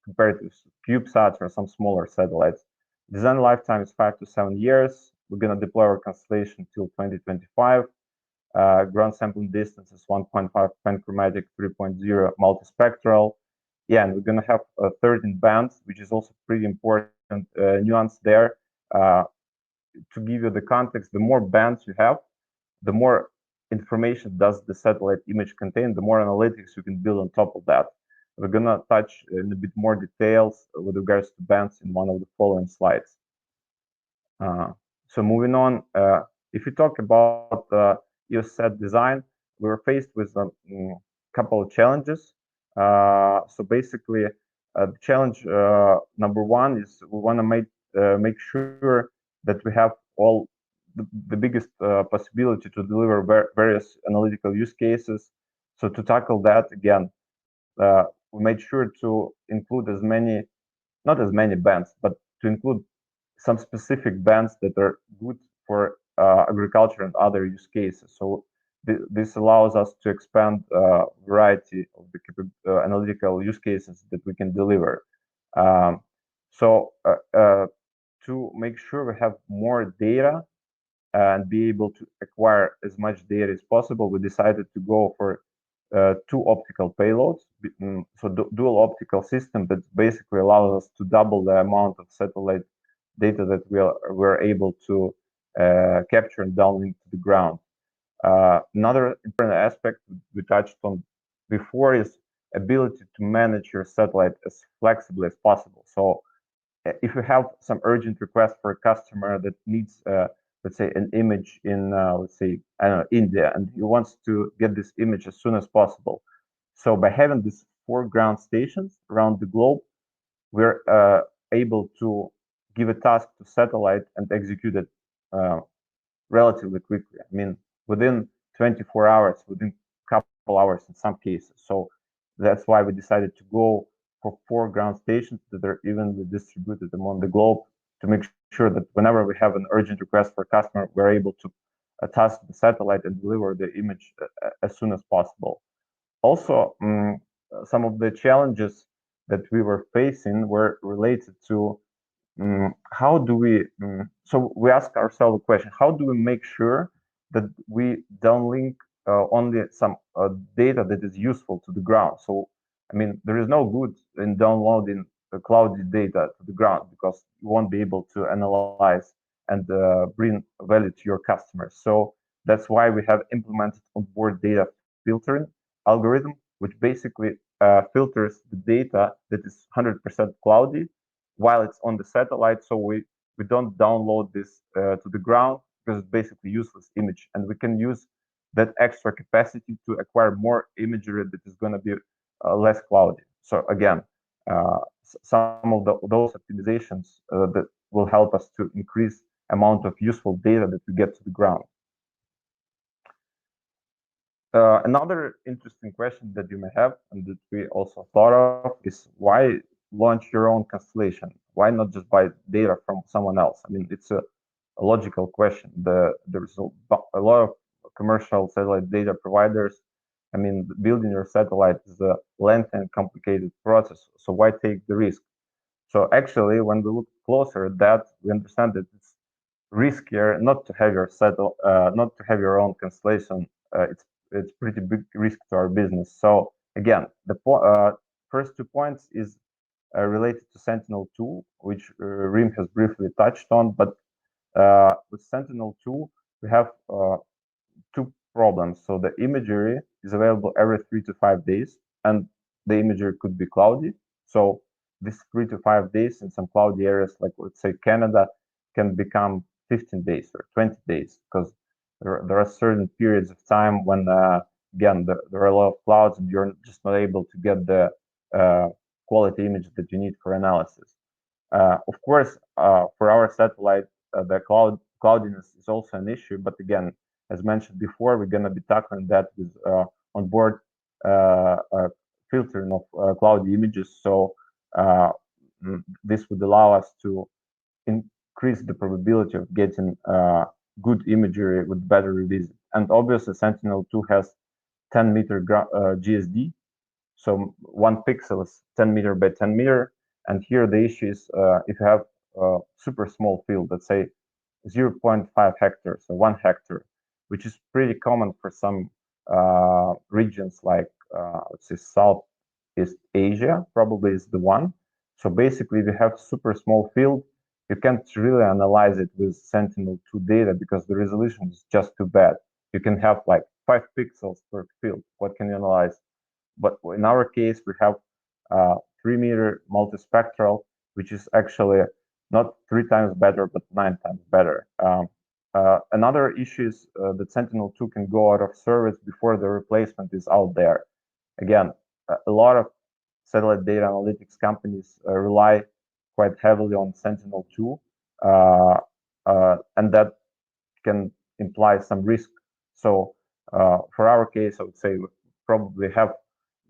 S4: compare it to CubeSats or some smaller satellites. Design lifetime is 5 to 7 years. We're going to deploy our constellation till 2025. Ground sampling distance is 1.5 panchromatic, 3.0 multispectral. Yeah, and we're going to have 13 bands, which is also pretty important nuance there. To give you the context, the more bands you have, the more information does the satellite image contain, the more analytics you can build on top of that. We're gonna touch in a bit more details with regards to bands in one of the following slides. So moving on, if you talk about EOS SAT design, we were faced with couple of challenges. So basically, challenge number one is we want to make sure that we have all the biggest possibility to deliver various analytical use cases. So to tackle that, again, we made sure to include not as many bands, but to include some specific bands that are good for agriculture and other use cases. So this allows us to expand variety of the analytical use cases that we can deliver. So to make sure we have more data and be able to acquire as much data as possible, we decided to go for two optical payloads. So dual optical system that basically allows us to double the amount of satellite data that we're able to capture and downlink to the ground. Another important aspect we touched on before is ability to manage your satellite as flexibly as possible. So if you have some urgent request for a customer that needs, let's say, an image in, let's say, I don't know, India, and he wants to get this image as soon as possible. So by having these 4 ground stations around the globe, we're able to give a task to satellite and execute it relatively quickly. I mean, within 24 hours, within a couple hours in some cases. So that's why we decided to go for 4 ground stations that are evenly distributed among the globe to make sure that whenever we have an urgent request for a customer, we're able to task the satellite and deliver the image as soon as possible. Also, some of the challenges that we were facing were related to how do we, so we ask ourselves a question, how do we make sure that we downlink only some data that is useful to the ground? So, I mean, there is no good in downloading cloudy data to the ground because you won't be able to analyze and bring value to your customers. So that's why we have implemented onboard data filtering algorithm, which basically filters the data that is 100% cloudy while it's on the satellite. So we don't download this to the ground because it's basically useless image. And we can use that extra capacity to acquire more imagery that is going to be less cloudy. So again, some of those optimizations that will help us to increase amount of useful data that we get to the ground. Another interesting question that you may have and that we also thought of is why launch your own constellation? Why not just buy data from someone else? I mean, it's a logical question. There's a lot of commercial satellite data providers. I mean, building your satellite is a lengthy and complicated process. So why take the risk? So actually, when we look closer at that, we understand that it's riskier not to have your own constellation. It's pretty big risk to our business. So again, the first 2 points is related to Sentinel-2, which Rim has briefly touched on. But with Sentinel-2, we have 2 problems. So the imagery is available every 3 to 5 days, and the imagery could be cloudy. So this 3 to 5 days in some cloudy areas, like let's say Canada, can become 15 days or 20 days because there are certain periods of time when, again, there are a lot of clouds and you're just not able to get the quality image that you need for analysis. Of course, for our satellite, the cloudiness is also an issue. But again, as mentioned before, we're going to be tackling that with onboard filtering of cloudy images. So this would allow us to increase the probability of getting good imagery with better release. And obviously, Sentinel-2 has 10-meter GSD. So 1 pixel is 10 meter by 10 meter. And here the issue is if you have a super small field, let's say 0.5 hectares or 1 hectare, which is pretty common for some regions like, let's say, Southeast Asia, probably is the one. So basically, if you have super small field, you can't really analyze it with Sentinel-2 data because the resolution is just too bad. You can have like 5 pixels per field. What can you analyze? But in our case, we have 3-meter multispectral, which is actually not 3 times better, but 9 times better. Another issue is that Sentinel-2 can go out of service before the replacement is out there. Again, a lot of satellite data analytics companies rely quite heavily on Sentinel-2, and that can imply some risk. So for our case, I would say we probably have,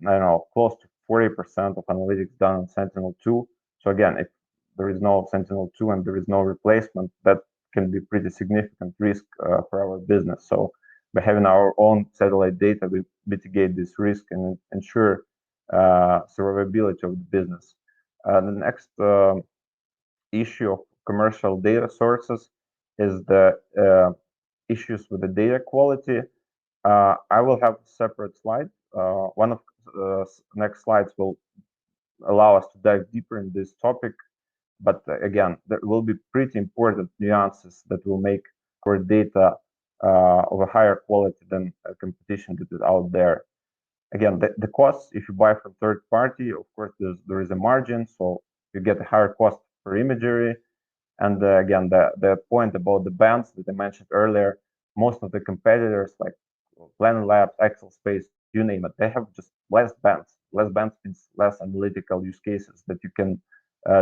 S4: I don't know, close to 40% of analytics done on Sentinel-2. So again, if there is no Sentinel-2 and there is no replacement, that can be pretty significant risk for our business. So by having our own satellite data, we mitigate this risk and ensure survivability of the business. The next issue of commercial data sources is the issues with the data quality. I will have a separate slide. One of the next slides will allow us to dive deeper in this topic. But again, there will be pretty important nuances that will make our data of a higher quality than a competition that is out there. Again, the costs, if you buy from third party, of course, there is a margin, so you get a higher cost per imagery. And again, the point about the bands that I mentioned earlier, most of the competitors like Planet Labs, Excel Space, you name it, they have just less bands. Less bands means less analytical use cases that you can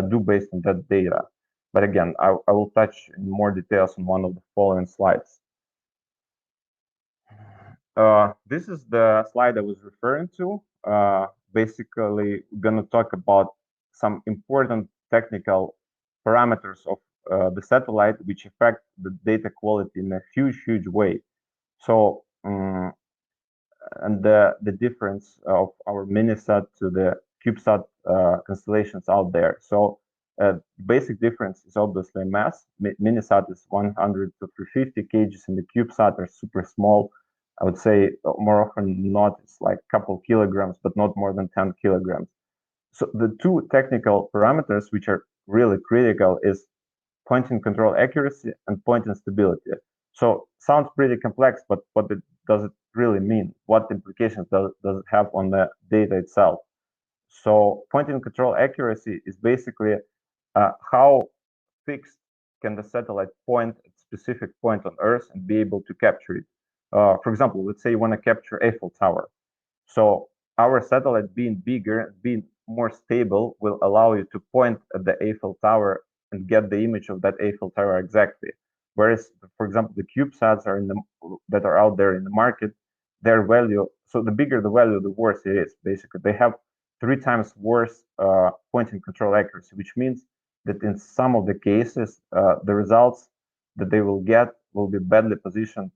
S4: do based on that data. But again, I will touch in more details on one of the following slides. This is the slide I was referring to. Basically, we're going to talk about some important technical parameters of the satellite, which affect the data quality in a huge way. So, and the difference of our minisat to the CubeSat constellations out there. So, basic difference is obviously mass. Minisat is 100 to 350 kgs, and the CubeSat are super small. I would say more often than not, it's like a couple kilograms, but not more than 10 kilograms. So the two technical parameters which are really critical is point and control accuracy and point and stability. So sounds pretty complex, but what does it really mean? What implications does it have on the data itself? So point and control accuracy is basically how fixed can the satellite point at a specific point on Earth and be able to capture it. For example, let's say you want to capture Eiffel Tower. So our satellite being bigger, being more stable, will allow you to point at the Eiffel Tower and get the image of that Eiffel Tower exactly. Whereas, for example, the CubeSats that are out there in the market, their value, so the bigger the value, the worse it is. Basically, they have 3 times worse point and control accuracy, which means that in some of the cases, the results that they will get will be badly positioned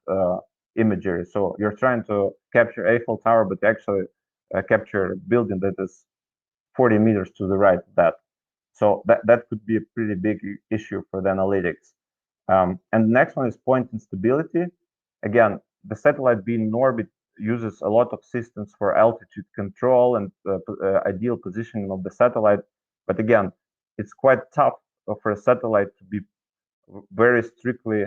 S4: imagery. So you're trying to capture Eiffel Tower, but actually capture a building that is 40 meters to the right of that. So that could be a pretty big issue for the analytics. And the next one is point instability. Again, the satellite being in orbit uses a lot of systems for altitude control and ideal positioning of the satellite. But again, it's quite tough for a satellite to be very strictly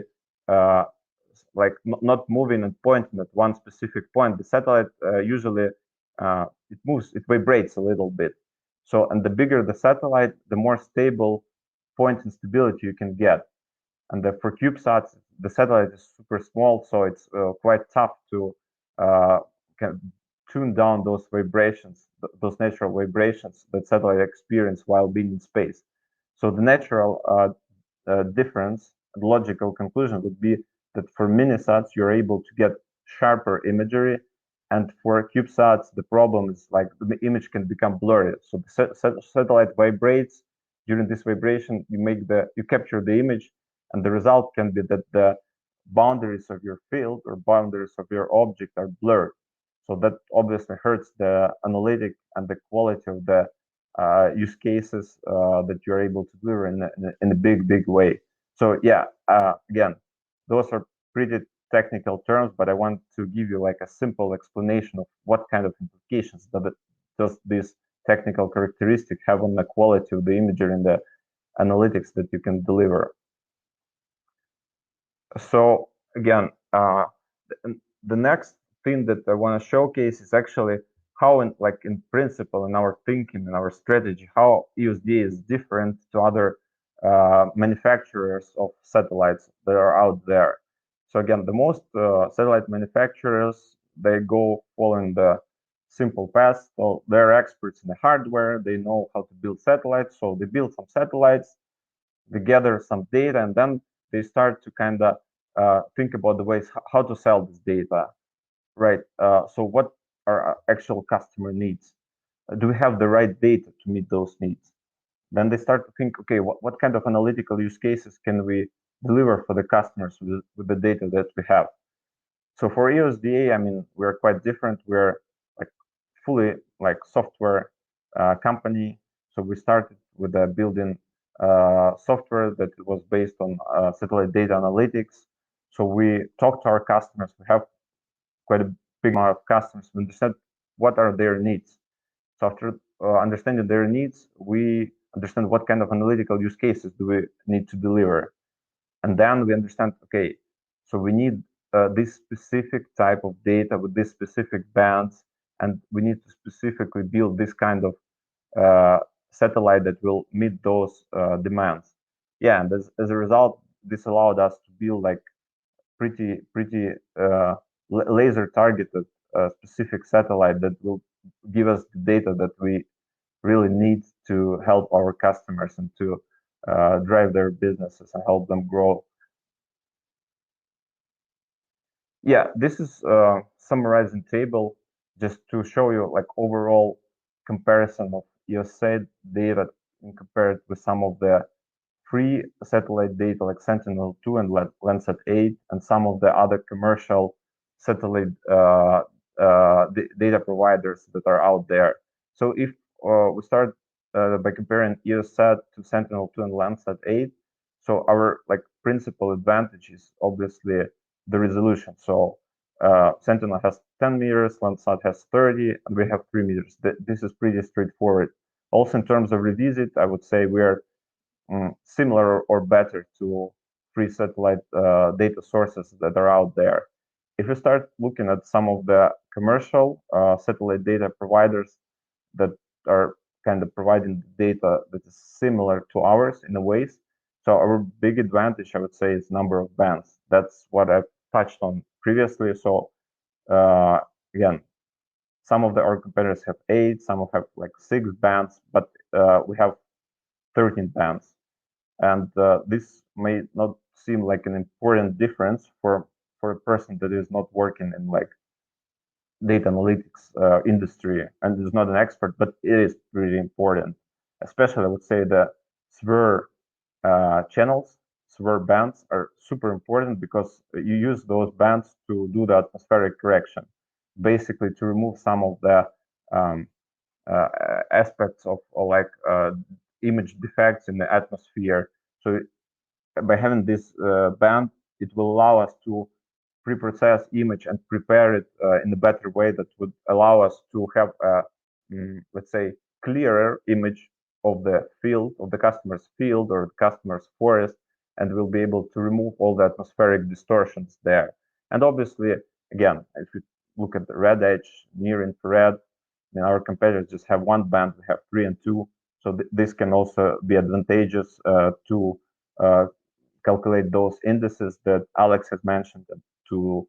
S4: like not moving and pointing at one specific point. The satellite usually it moves, it vibrates a little bit. So, and the bigger the satellite, the more stable point instability you can get. And for CubeSats, the satellite is super small, so it's quite tough to tune down those vibrations, those natural vibrations that satellite experience while being in space. So the natural difference, the logical conclusion would be that for minisats, you're able to get sharper imagery, and for CubeSats, the problem is like the image can become blurry. So the satellite vibrates. During this vibration, you capture the image, and the result can be that the boundaries of your field or boundaries of your object are blurred. So that obviously hurts the analytic and the quality of the use cases that you're able to deliver in a big way. So yeah, again, those are pretty technical terms, but I want to give you like a simple explanation of what kind of implications does this technical characteristic have on the quality of the imagery and the analytics that you can deliver. So again, the next thing that I want to showcase is actually how in principle, in our thinking, in our strategy, how EOSDA is different to other manufacturers of satellites that are out there. So again, the most satellite manufacturers, they go following the simple path. So they're experts in the hardware. They know how to build satellites. So they build some satellites, they gather some data, and then they start to kind of think about the ways how to sell this data, right? So what are our actual customer needs? Do we have the right data to meet those needs? Then they start to think, okay, what kind of analytical use cases can we deliver for the customers with the data that we have? So for EOSDA, I mean, we're quite different. We're like fully like software company. So we started with building software that was based on satellite data analytics. So we talk to our customers. We have quite a big amount of customers. We understand what are their needs. So after understanding their needs, we understand what kind of analytical use cases do we need to deliver. And then we understand, okay, so we need this specific type of data with this specific bands, and we need to specifically build this kind of satellite that will meet those demands. Yeah, and as a result, this allowed us to build like pretty laser targeted specific satellite that will give us the data that we really need to help our customers and to drive their businesses and help them grow. Yeah, this is a summarizing table just to show you like overall comparison of EOS SAT data compared with some of the free satellite data like Sentinel-2 and Landsat 8 and some of the other commercial satellite data providers that are out there. So if we start by comparing EOS SAT to Sentinel-2 and Landsat 8, so our like principal advantage is obviously the resolution. So Sentinel has 10 meters, Landsat has 30, and we have 3 meters. This is pretty straightforward. Also, in terms of revisit, I would say we are similar or better to free satellite data sources that are out there. If we start looking at some of the commercial satellite data providers that are kind of providing data that is similar to ours in a ways, so our big advantage, I would say, is number of bands. That's what I've touched on previously. So again, some of our competitors have 8, some have like 6 bands, but we have 13 bands. And this may not seem like an important difference for a person that is not working in like data analytics industry and is not an expert, but it is pretty important. Especially, I would say the SWIR channels, SWIR bands are super important because you use those bands to do the atmospheric correction, basically to remove some of the aspects of like image defects in the atmosphere. So by having this band, it will allow us to pre-process image and prepare it in a better way that would allow us to have a, let's say, clearer image of the field, of the customer's field or the customer's forest, and we'll be able to remove all the atmospheric distortions there. And obviously, again, if you look at the red edge, near infrared, our competitors just have 1 band, we have 3 and 2. So this can also be advantageous to calculate those indices that Alex has mentioned, and to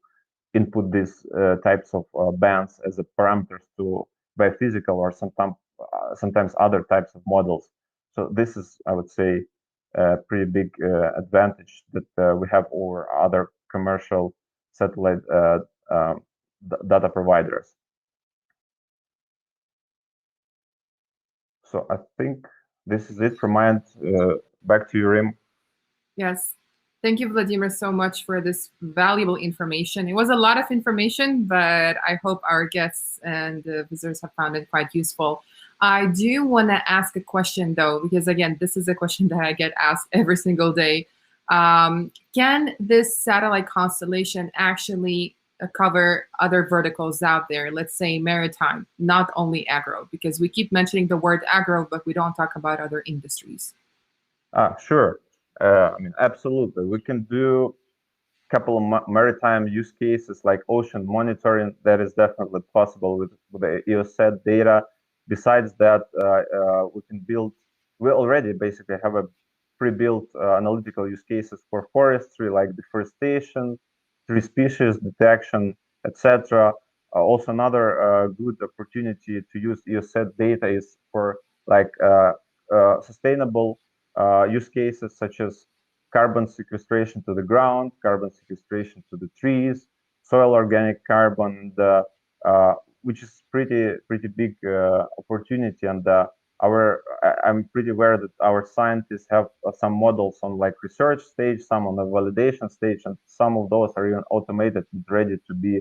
S4: input these types of bands as a parameters to biophysical or sometimes other types of models. So this is, I would say, a pretty big advantage that we have over other commercial satellite data providers. So I think this is it from my end. Back to you, Rim.
S1: Yes. Thank you, Vladimir, so much for this valuable information. It was a lot of information, but I hope our guests and the visitors have found it quite useful. I do want to ask a question, though, because, again, this is a question that I get asked every single day. Can this satellite constellation actually cover other verticals out there, let's say maritime, not only agro? Because we keep mentioning the word agro, but we don't talk about other industries.
S4: Sure. I mean, absolutely. We can do a couple of maritime use cases like ocean monitoring. That is definitely possible with the EOS SAT data. Besides that, we can build, we already basically have a pre-built analytical use cases for forestry, like deforestation, tree species detection, etc. Also, another good opportunity to use EOS SAT data is for like sustainable use cases such as carbon sequestration to the ground, carbon sequestration to the trees, soil organic carbon, which is pretty big opportunity. And I'm pretty aware that our scientists have some models on like research stage, some on the validation stage, and some of those are even automated and ready to be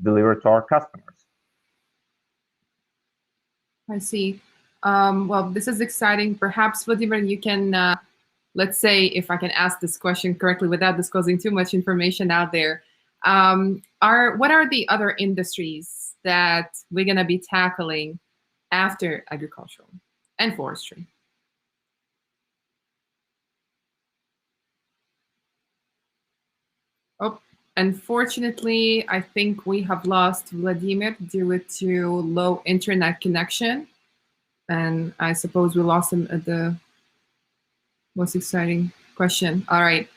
S4: delivered to our customers.
S1: I see. Well, this is exciting. Perhaps, Vladimir, you can, let's say, if I can ask this question correctly without disclosing too much information out there, what are the other industries that we're going to be tackling after agricultural and forestry? Oh, unfortunately, I think we have lost Vladimir due to low internet connection. And I suppose we lost him at the most exciting question. All right.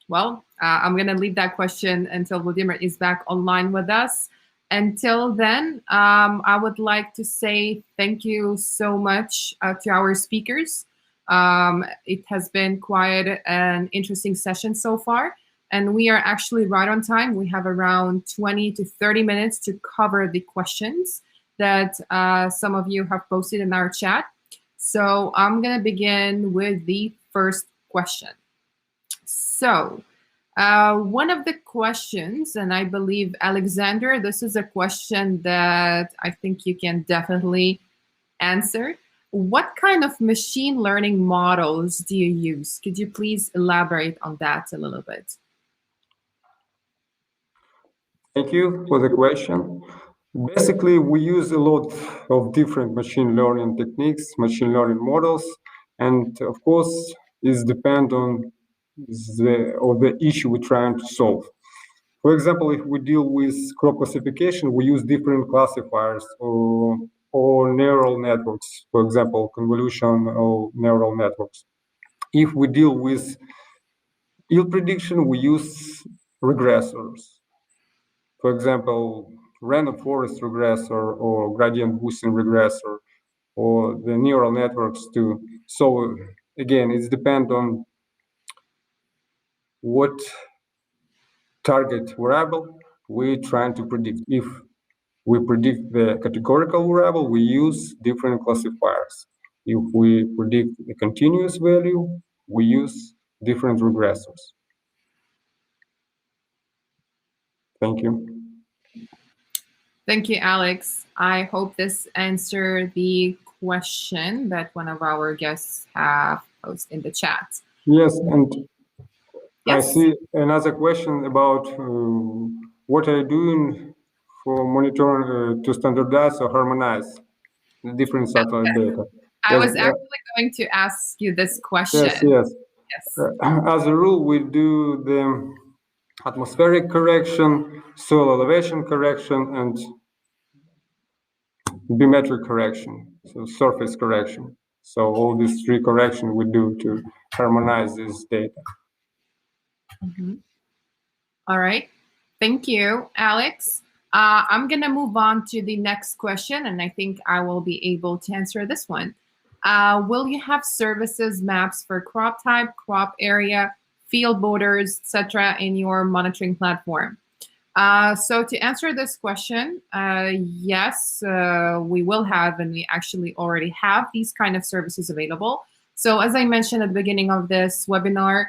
S1: Well, I'm going to leave that question until Vladimir is back online with us. Until then, I would like to say thank you so much to our speakers. It has been quite an interesting session so far, and we are actually right on time. We have around 20 to 30 minutes to cover the questions that some of you have posted in our chat. So I'm going to begin with the first question. So one of the questions, and I believe, Alexander, this is a question that I think you can definitely answer. What kind of machine learning models do you use? Could you please elaborate on that a little bit?
S2: Thank you for the question. Basically, we use a lot of different machine learning techniques, machine learning models, and of course, it depends on the issue we're trying to solve. For example, if we deal with crop classification, we use different classifiers or neural networks, for example, convolution or neural networks. If we deal with yield prediction, we use regressors. For example, random forest regressor or gradient boosting regressor or the neural networks too. So again, it depends on what target variable we're trying to predict. If we predict the categorical variable, we use different classifiers. If we predict the continuous value, we use different regressors. Thank you.
S1: Thank you, Alex. I hope this answered the question that one of our guests have posted in the chat.
S2: Yes, and
S1: yes.
S2: I see another question about what are you doing for monitoring to standardize or harmonize the different satellite data.
S1: I was actually going to ask you this question.
S2: Yes. As a rule, we do the atmospheric correction, soil elevation correction, and bathymetric correction, so surface correction. So all these three corrections we do to harmonize this data.
S1: Mm-hmm. All right. Thank you, Alex. I'm going to move on to the next question, and I think I will be able to answer this one. Will you have services maps for crop type, crop area, field borders, etc. in your monitoring platform? So to answer this question, yes, we will have, and we actually already have these kind of services available. So as I mentioned at the beginning of this webinar,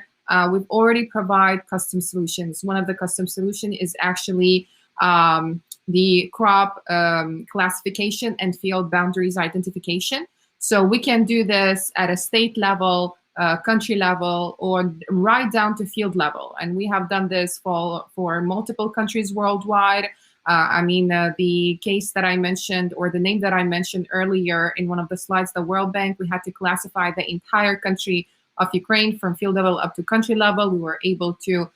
S1: we've already provide custom solutions. One of the custom solution is actually the crop classification and field boundaries identification. So we can do this at a state level, country level, or right down to field level. And we have done this for multiple countries worldwide. I mean, the case that I mentioned, or the name that I mentioned earlier in one of the slides, the World Bank, we had to classify the entire country of Ukraine from field level up to country level. We were able to,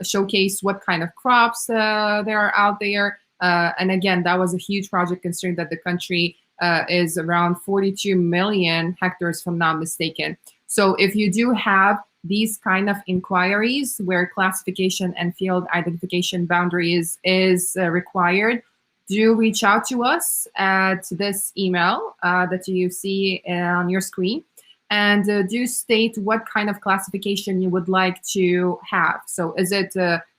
S1: showcase what kind of crops there are out there. And again, that was a huge project, considering that the country is around 42 million hectares, if I'm not mistaken. So if you do have these kind of inquiries where classification and field identification boundaries is required, do reach out to us at this email that you see on your screen, and do state what kind of classification you would like to have. So is it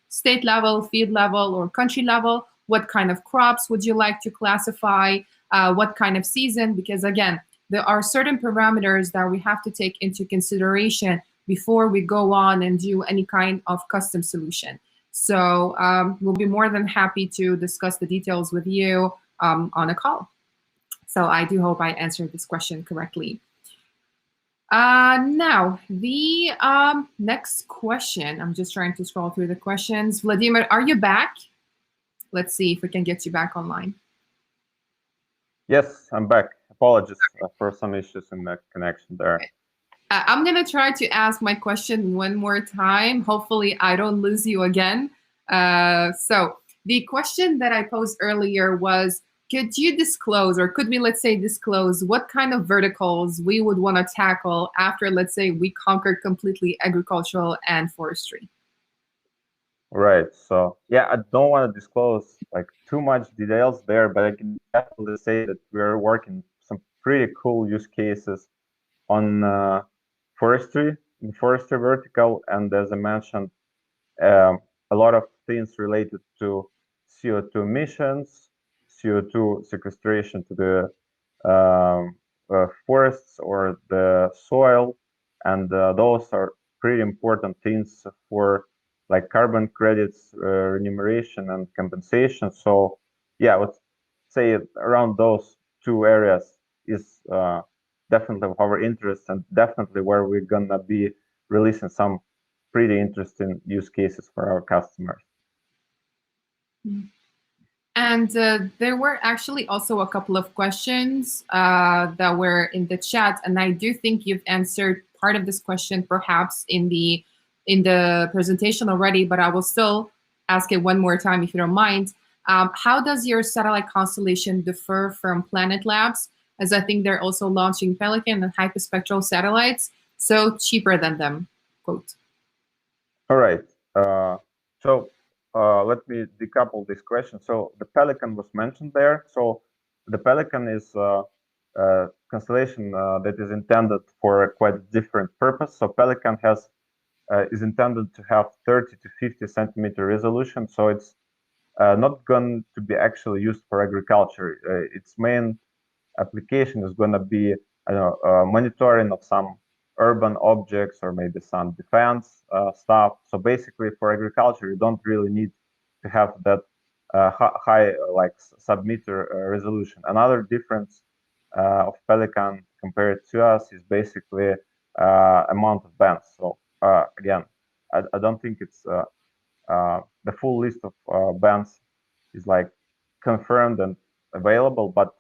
S1: state level, field level, or country level? What kind of crops would you like to classify? What kind of season? Because again, there are certain parameters that we have to take into consideration before we go on and do any kind of custom solution. So we'll be more than happy to discuss the details with you on a call. So I do hope I answered this question correctly. Now, the next question, I'm just trying to scroll through the questions. Vladimir, are you back? Let's see if we can get you back online.
S4: Yes, I'm back. Apologies for some issues in the connection there.
S1: Okay. I'm going to try to ask my question one more time. Hopefully, I don't lose you again. So the question that I posed earlier was, could you disclose, or could we, let's say, disclose what kind of verticals we would want to tackle after, let's say, we conquered completely agricultural and forestry?
S4: Right. So yeah, I don't want to disclose like too much details there, but I can definitely say that we're working some pretty cool use cases on forestry, in forestry vertical, and as I mentioned, a lot of things related to CO2 emissions, CO2 sequestration to the forests or the soil, and those are pretty important things for like carbon credits remuneration and compensation. So yeah, let's say around those two areas is definitely of our interest, and definitely where we're gonna be releasing some pretty interesting use cases for our customers.
S1: And there were actually also a couple of questions that were in the chat, and I do think you've answered part of this question perhaps in the presentation already, but I will still ask it one more time if you don't mind. How does your satellite constellation differ from Planet Labs? As I think they're also launching Pelican and hyperspectral satellites, so cheaper than them, quote.
S4: All right. So let me decouple this question. So the Pelican was mentioned there. So the Pelican is a constellation that is intended for a quite different purpose. So Pelican is intended to have 30 to 50 centimeter resolution. So it's not going to be actually used for agriculture. Its main application is going to be, I don't know, monitoring of some urban objects or maybe some defense stuff. So basically, for agriculture, you don't really need to have that high like sub-meter resolution. Another difference of Pelican compared to us is basically amount of bands. So again, I don't think it's the full list of bands is like confirmed and available, but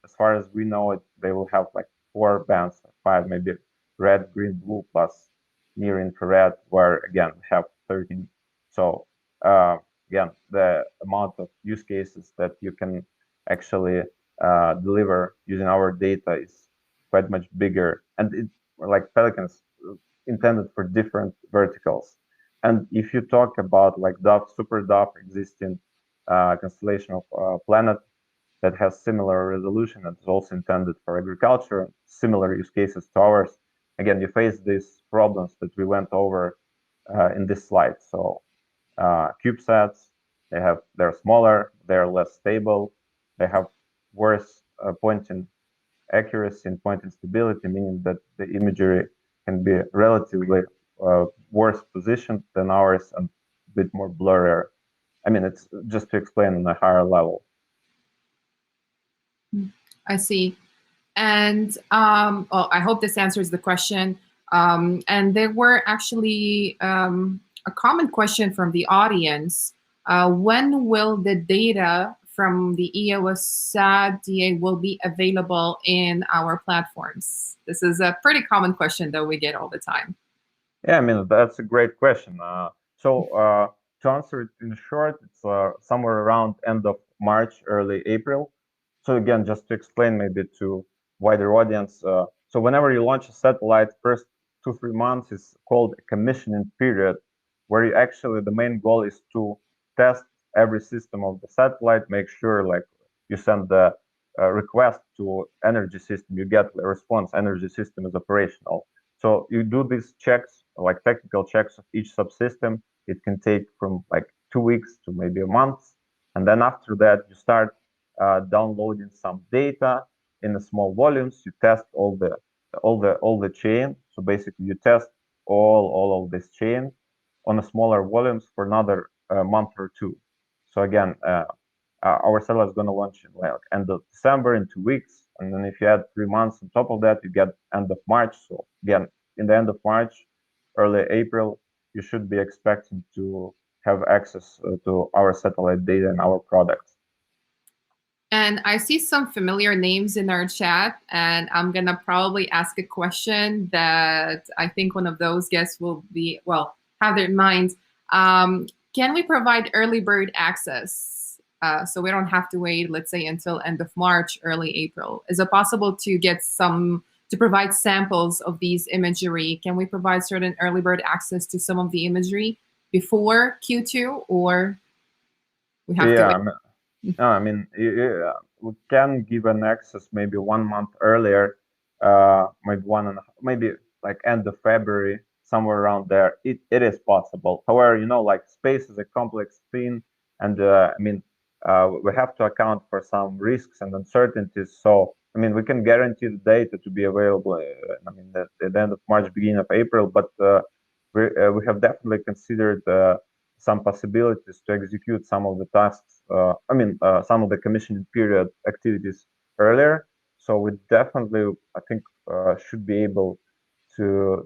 S4: as far as we know it, they will have like 4 bands, 5 maybe, red, green, blue, plus near infrared, where again we have 13. So again, the amount of use cases that you can actually deliver using our data is quite much bigger, and it, like Pelicans, intended for different verticals. And if you talk about like Dove, Super Dove, existing constellation of planet that has similar resolution and is also intended for agriculture, similar use cases to ours, again, you face these problems that we went over in this slide. So CubeSats, they're smaller, they're less stable, they have worse pointing accuracy and pointing stability, meaning that the imagery can be relatively worse positioned than ours and a bit more blurrier. I mean, it's just to explain on a higher level.
S1: I see. And well, I hope this answers the question. And there were actually a common question from the audience. When will the data from the EOS SAT DA will be available in our platforms? This is a pretty common question that we get all the time.
S4: Yeah, I mean, that's a great question. So to answer it in short, it's somewhere around end of March, early April. So again, just to explain maybe to wider audience, so whenever you launch a satellite, first 2-3 months is called a commissioning period, where you actually, the main goal is to test every system of the satellite, make sure like you send the request to energy system, you get a response, energy system is operational. So you do these checks, like technical checks of each subsystem. It can take from like 2 weeks to maybe a month. And then after that, you start downloading some data in the small volumes. You test all the chain. So basically, you test all of this chain on a smaller volumes for another month or two. So again, our satellite is going to launch in like end of December, in 2 weeks, and then if you add 3 months on top of that, you get end of March. So again, in the end of March, early April, you should be expecting to have access to our satellite data and our products.
S1: And I see some familiar names in our chat, and I'm gonna probably ask a question that I think one of those guests will be, well, have in mind. Can we provide early bird access? So we don't have to wait, let's say, until end of March, early April. Is it possible to get to provide samples of these imagery? Can we provide certain early bird access to some of the imagery before Q2, or we have to wait?
S4: No, I mean, we can give an access maybe 1 month earlier, maybe like end of February, somewhere around there. It is possible. However, you know, like space is a complex thing, and I mean, we have to account for some risks and uncertainties. So, I mean, we can guarantee the data to be available. I mean, at the end of March, beginning of April, but we have definitely considered some possibilities to execute some of the tasks. Some of the commissioning period activities earlier. So we definitely, I think, should be able to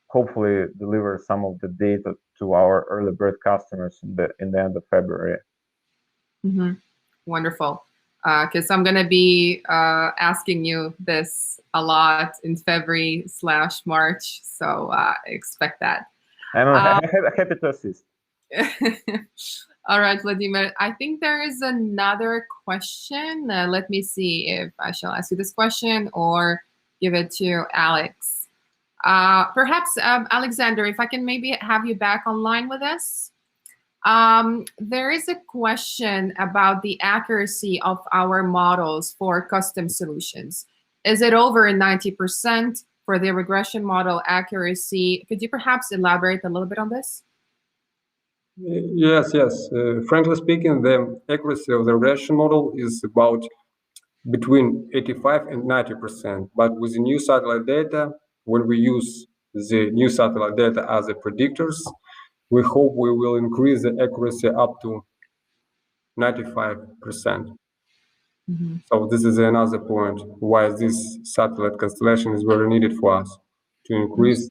S4: hopefully deliver some of the data to our early bird customers in the end of February.
S1: Mm-hmm. Wonderful. Because I'm going to be asking you this a lot in February/March, so expect that.
S4: I'm happy to assist.
S1: All right, Vladimir, I think there is another question. Let me see if I shall ask you this question or give it to Alex. Perhaps, Alexander, if I can maybe have you back online with us. There is a question about the accuracy of our models for custom solutions. Is it over 90% for the regression model accuracy? Could you perhaps elaborate a little bit on this?
S2: Yes. Frankly speaking, the accuracy of the regression model is about between 85 and 90%. But with the new satellite data, when we use the new satellite data as the predictors, we hope we will increase the accuracy up to 95%. Mm-hmm. So this is another point why this satellite constellation is very needed for us to increase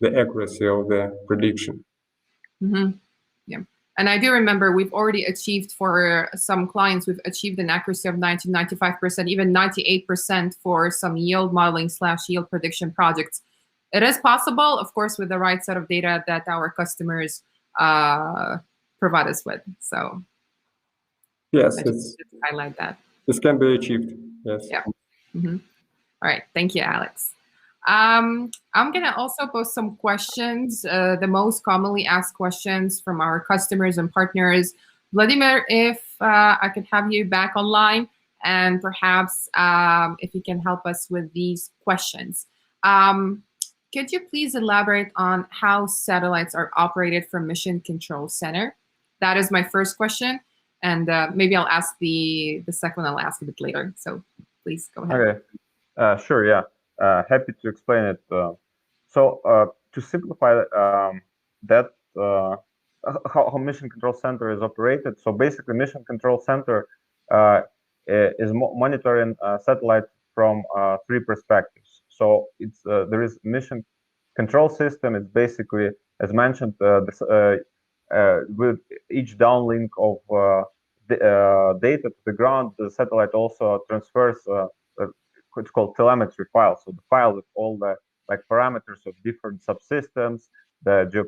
S2: the accuracy of the prediction.
S1: Mm-hmm. Yeah. And I do remember we've already achieved for some clients, we've achieved an accuracy of 90-95%, even 98% for some yield modeling / yield prediction projects. It is possible, of course, with the right set of data that our customers provide us with. So
S2: yes,
S1: just highlight that.
S2: This can be achieved, yes.
S1: Yeah. Mm-hmm. All right, thank you, Alex. I'm gonna also post some questions, the most commonly asked questions from our customers and partners. Vladimir, if I could have you back online, and perhaps if you can help us with these questions. Could you please elaborate on how satellites are operated from Mission Control Center? That is my first question, and maybe I'll ask the second one. I'll ask a bit later. So please go ahead.
S4: Okay, sure, yeah. Happy to explain it. So to simplify that, how Mission Control Center is operated. So basically, Mission Control Center is monitoring satellite from 3 perspectives. So it's there is mission control system. It's basically, as mentioned, with each downlink of data to the ground, the satellite also transfers what's called telemetry file. So the file with all the parameters of different subsystems, the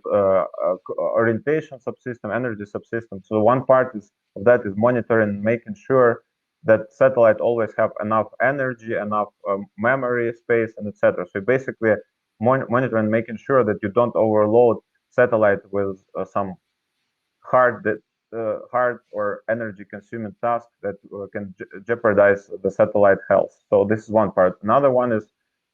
S4: orientation subsystem, energy subsystem. So one part of that is monitoring, making sure that satellite always have enough energy, enough memory space, and etc. So basically monitoring, making sure that you don't overload satellite with some hard or energy consuming task that can jeopardize the satellite health. So this is one part. Another one is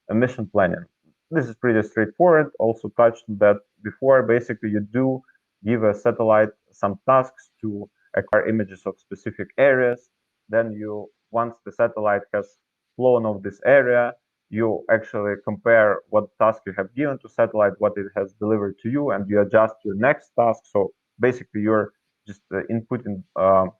S4: mission planning. This is pretty straightforward. Also touched on that before. Basically, you do give a satellite some tasks to acquire images of specific areas. Then once the satellite has flown over this area, you actually compare what task you have given to satellite, what it has delivered to you, and you adjust your next task. So basically, you're just inputting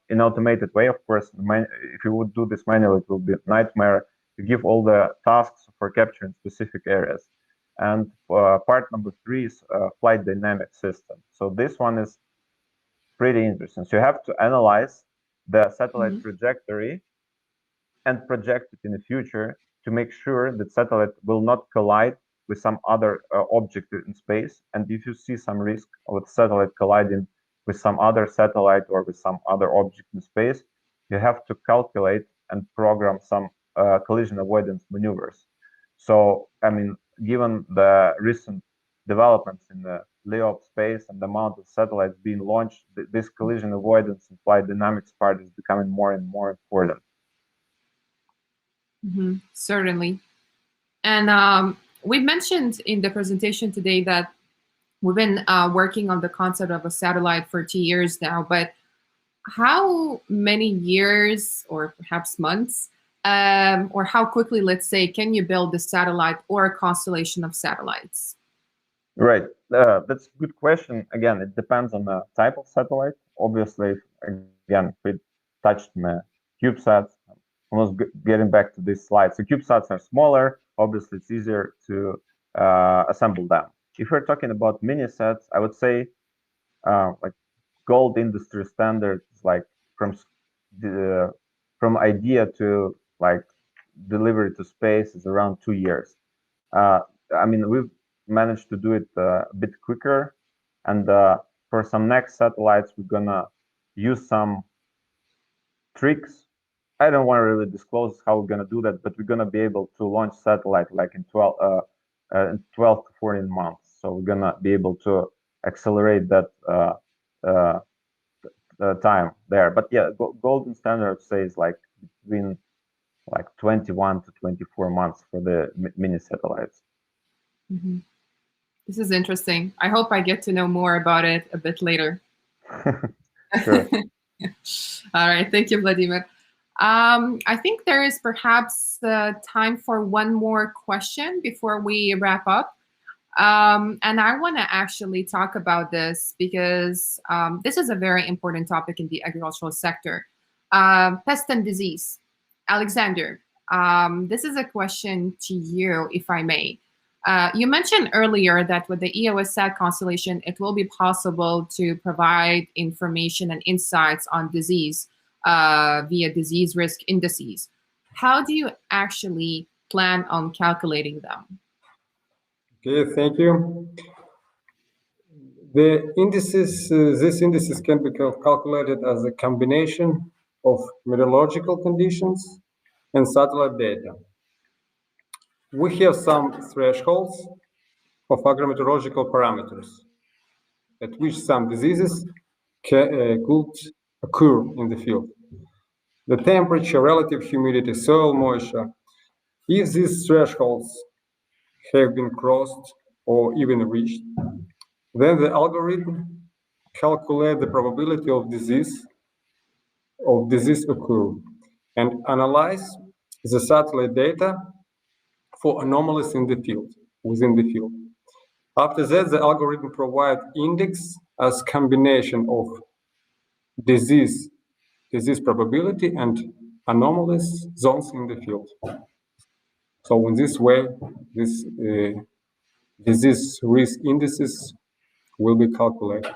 S4: in automated way. Of course, if you would do this manually, it will be a nightmare. You give all the tasks for capturing specific areas. And part number 3 is flight dynamic system. So this one is pretty interesting. So you have to analyze the satellite trajectory and project it in the future to make sure that satellite will not collide with some other object in space. And if you see some risk of the satellite colliding with some other satellite or with some other object in space, you have to calculate and program some collision avoidance maneuvers. So, I mean, given the recent developments in the LEO space and the amount of satellites being launched, this collision avoidance and flight dynamics part is becoming more and more important.
S1: Certainly. And we mentioned in the presentation today that we've been working on the concept of a satellite for 2 years now, but how many years or perhaps months or how quickly, let's say, can you build a satellite or a constellation of satellites?
S4: Right. That's a good question. Again, it depends on the type of satellite. Obviously, again, we touched on the CubeSats. Almost getting back to this slide. So CubeSats are smaller. Obviously, it's easier to assemble them. If we're talking about mini-sats, I would say like gold industry standards, like from idea to like delivery to space is around 2 years. I mean, we've managed to do it a bit quicker. And for some next satellites, we're gonna use some tricks. I don't want to really disclose how we're gonna do that, but we're gonna be able to launch satellite like in 12 to 14 months. So we're gonna be able to accelerate that time there. But yeah, golden standard says like between like 21 to 24 months for the mini satellites.
S1: This is interesting. I hope I get to know more about it a bit later.
S4: Sure.
S1: All right. Thank you, Vladimir. I think there is perhaps time for one more question before we wrap up. And I want to actually talk about this because this is a very important topic in the agricultural sector. Pest and disease. Alexander, this is a question to you, if I may. You mentioned earlier that with the EOS SAT constellation, it will be possible to provide information and insights on disease via disease risk indices. How do you actually plan on calculating them?
S2: Okay, thank you. The indices, these indices can be calculated as a combination of meteorological conditions and satellite data. We have some thresholds of agrometeorological parameters at which some diseases could occur in the field. The temperature, relative humidity, soil moisture. If these thresholds have been crossed or even reached, then the algorithm calculates the probability of disease occur and analyze the satellite data for anomalies in the field, within the field. After that, the algorithm provides index as combination of disease probability and anomalous zones in the field. So in this way, this disease risk indices will be calculated.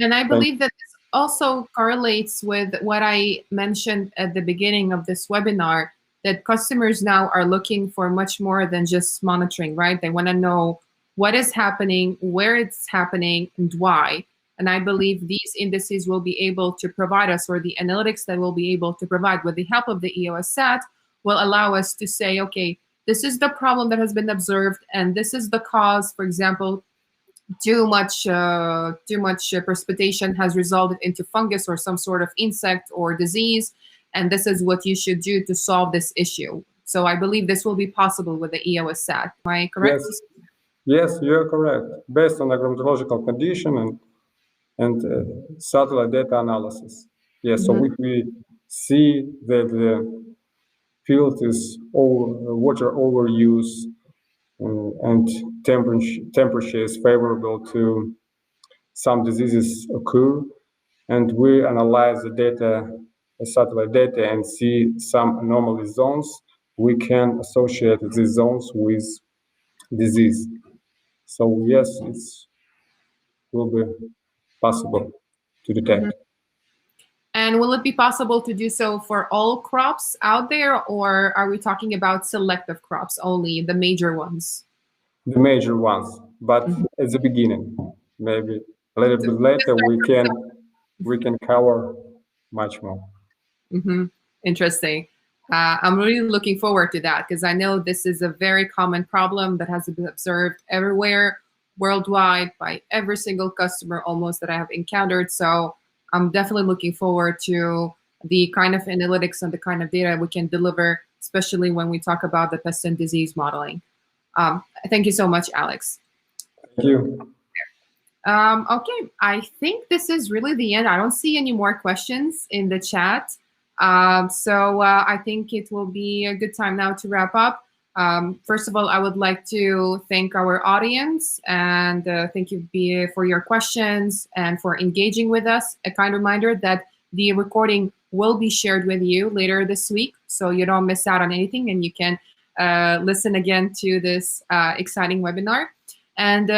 S1: And I believe that this also correlates with what I mentioned at the beginning of this webinar, that customers now are looking for much more than just monitoring, right? They want to know what is happening, where it's happening, and why. And I believe these indices will be able to provide us, or the analytics that we'll be able to provide with the help of the EOS SAT will allow us to say, okay, this is the problem that has been observed, and this is the cause. For example, too much precipitation has resulted into fungus or some sort of insect or disease, and this is what you should do to solve this issue. So I believe this will be possible with the EOS SAT. Am I correct?
S2: Yes, you're correct. Based on agrometeorological condition and satellite data analysis. Yes, so if we see that the field is water overuse and temperature is favorable to some diseases occur, and we analyze the data, the satellite data, and see some anomaly zones, we can associate these zones with disease. So yes, it will be possible to detect.
S1: And will it be possible to do so for all crops out there, or are we talking about selective crops only, the major ones?
S2: The major ones, but at the beginning, maybe a little bit later, we can cover much more.
S1: Interesting. I'm really looking forward to that, because I know this is a very common problem that has been observed everywhere, worldwide, by every single customer almost that I have encountered. So I'm definitely looking forward to the kind of analytics and the kind of data we can deliver, especially when we talk about the pest and disease modeling. Thank you so much, Alex.
S2: Thank you.
S1: Okay, I think this is really the end. I don't see any more questions in the chat. So I think it will be a good time now to wrap up. First of all, I would like to thank our audience and thank you for your questions and for engaging with us. A kind reminder that the recording will be shared with you later this week, so you don't miss out on anything and you can listen again to this exciting webinar. And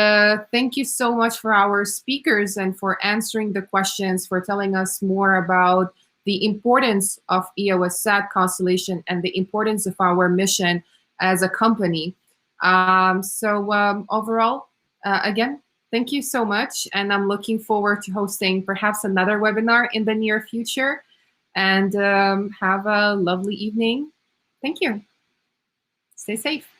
S1: thank you so much for our speakers and for answering the questions, for telling us more about the importance of EOS SAT constellation and the importance of our mission as a company. Overall, again, thank you so much. And I'm looking forward to hosting perhaps another webinar in the near future. And have a lovely evening. Thank you. Stay safe.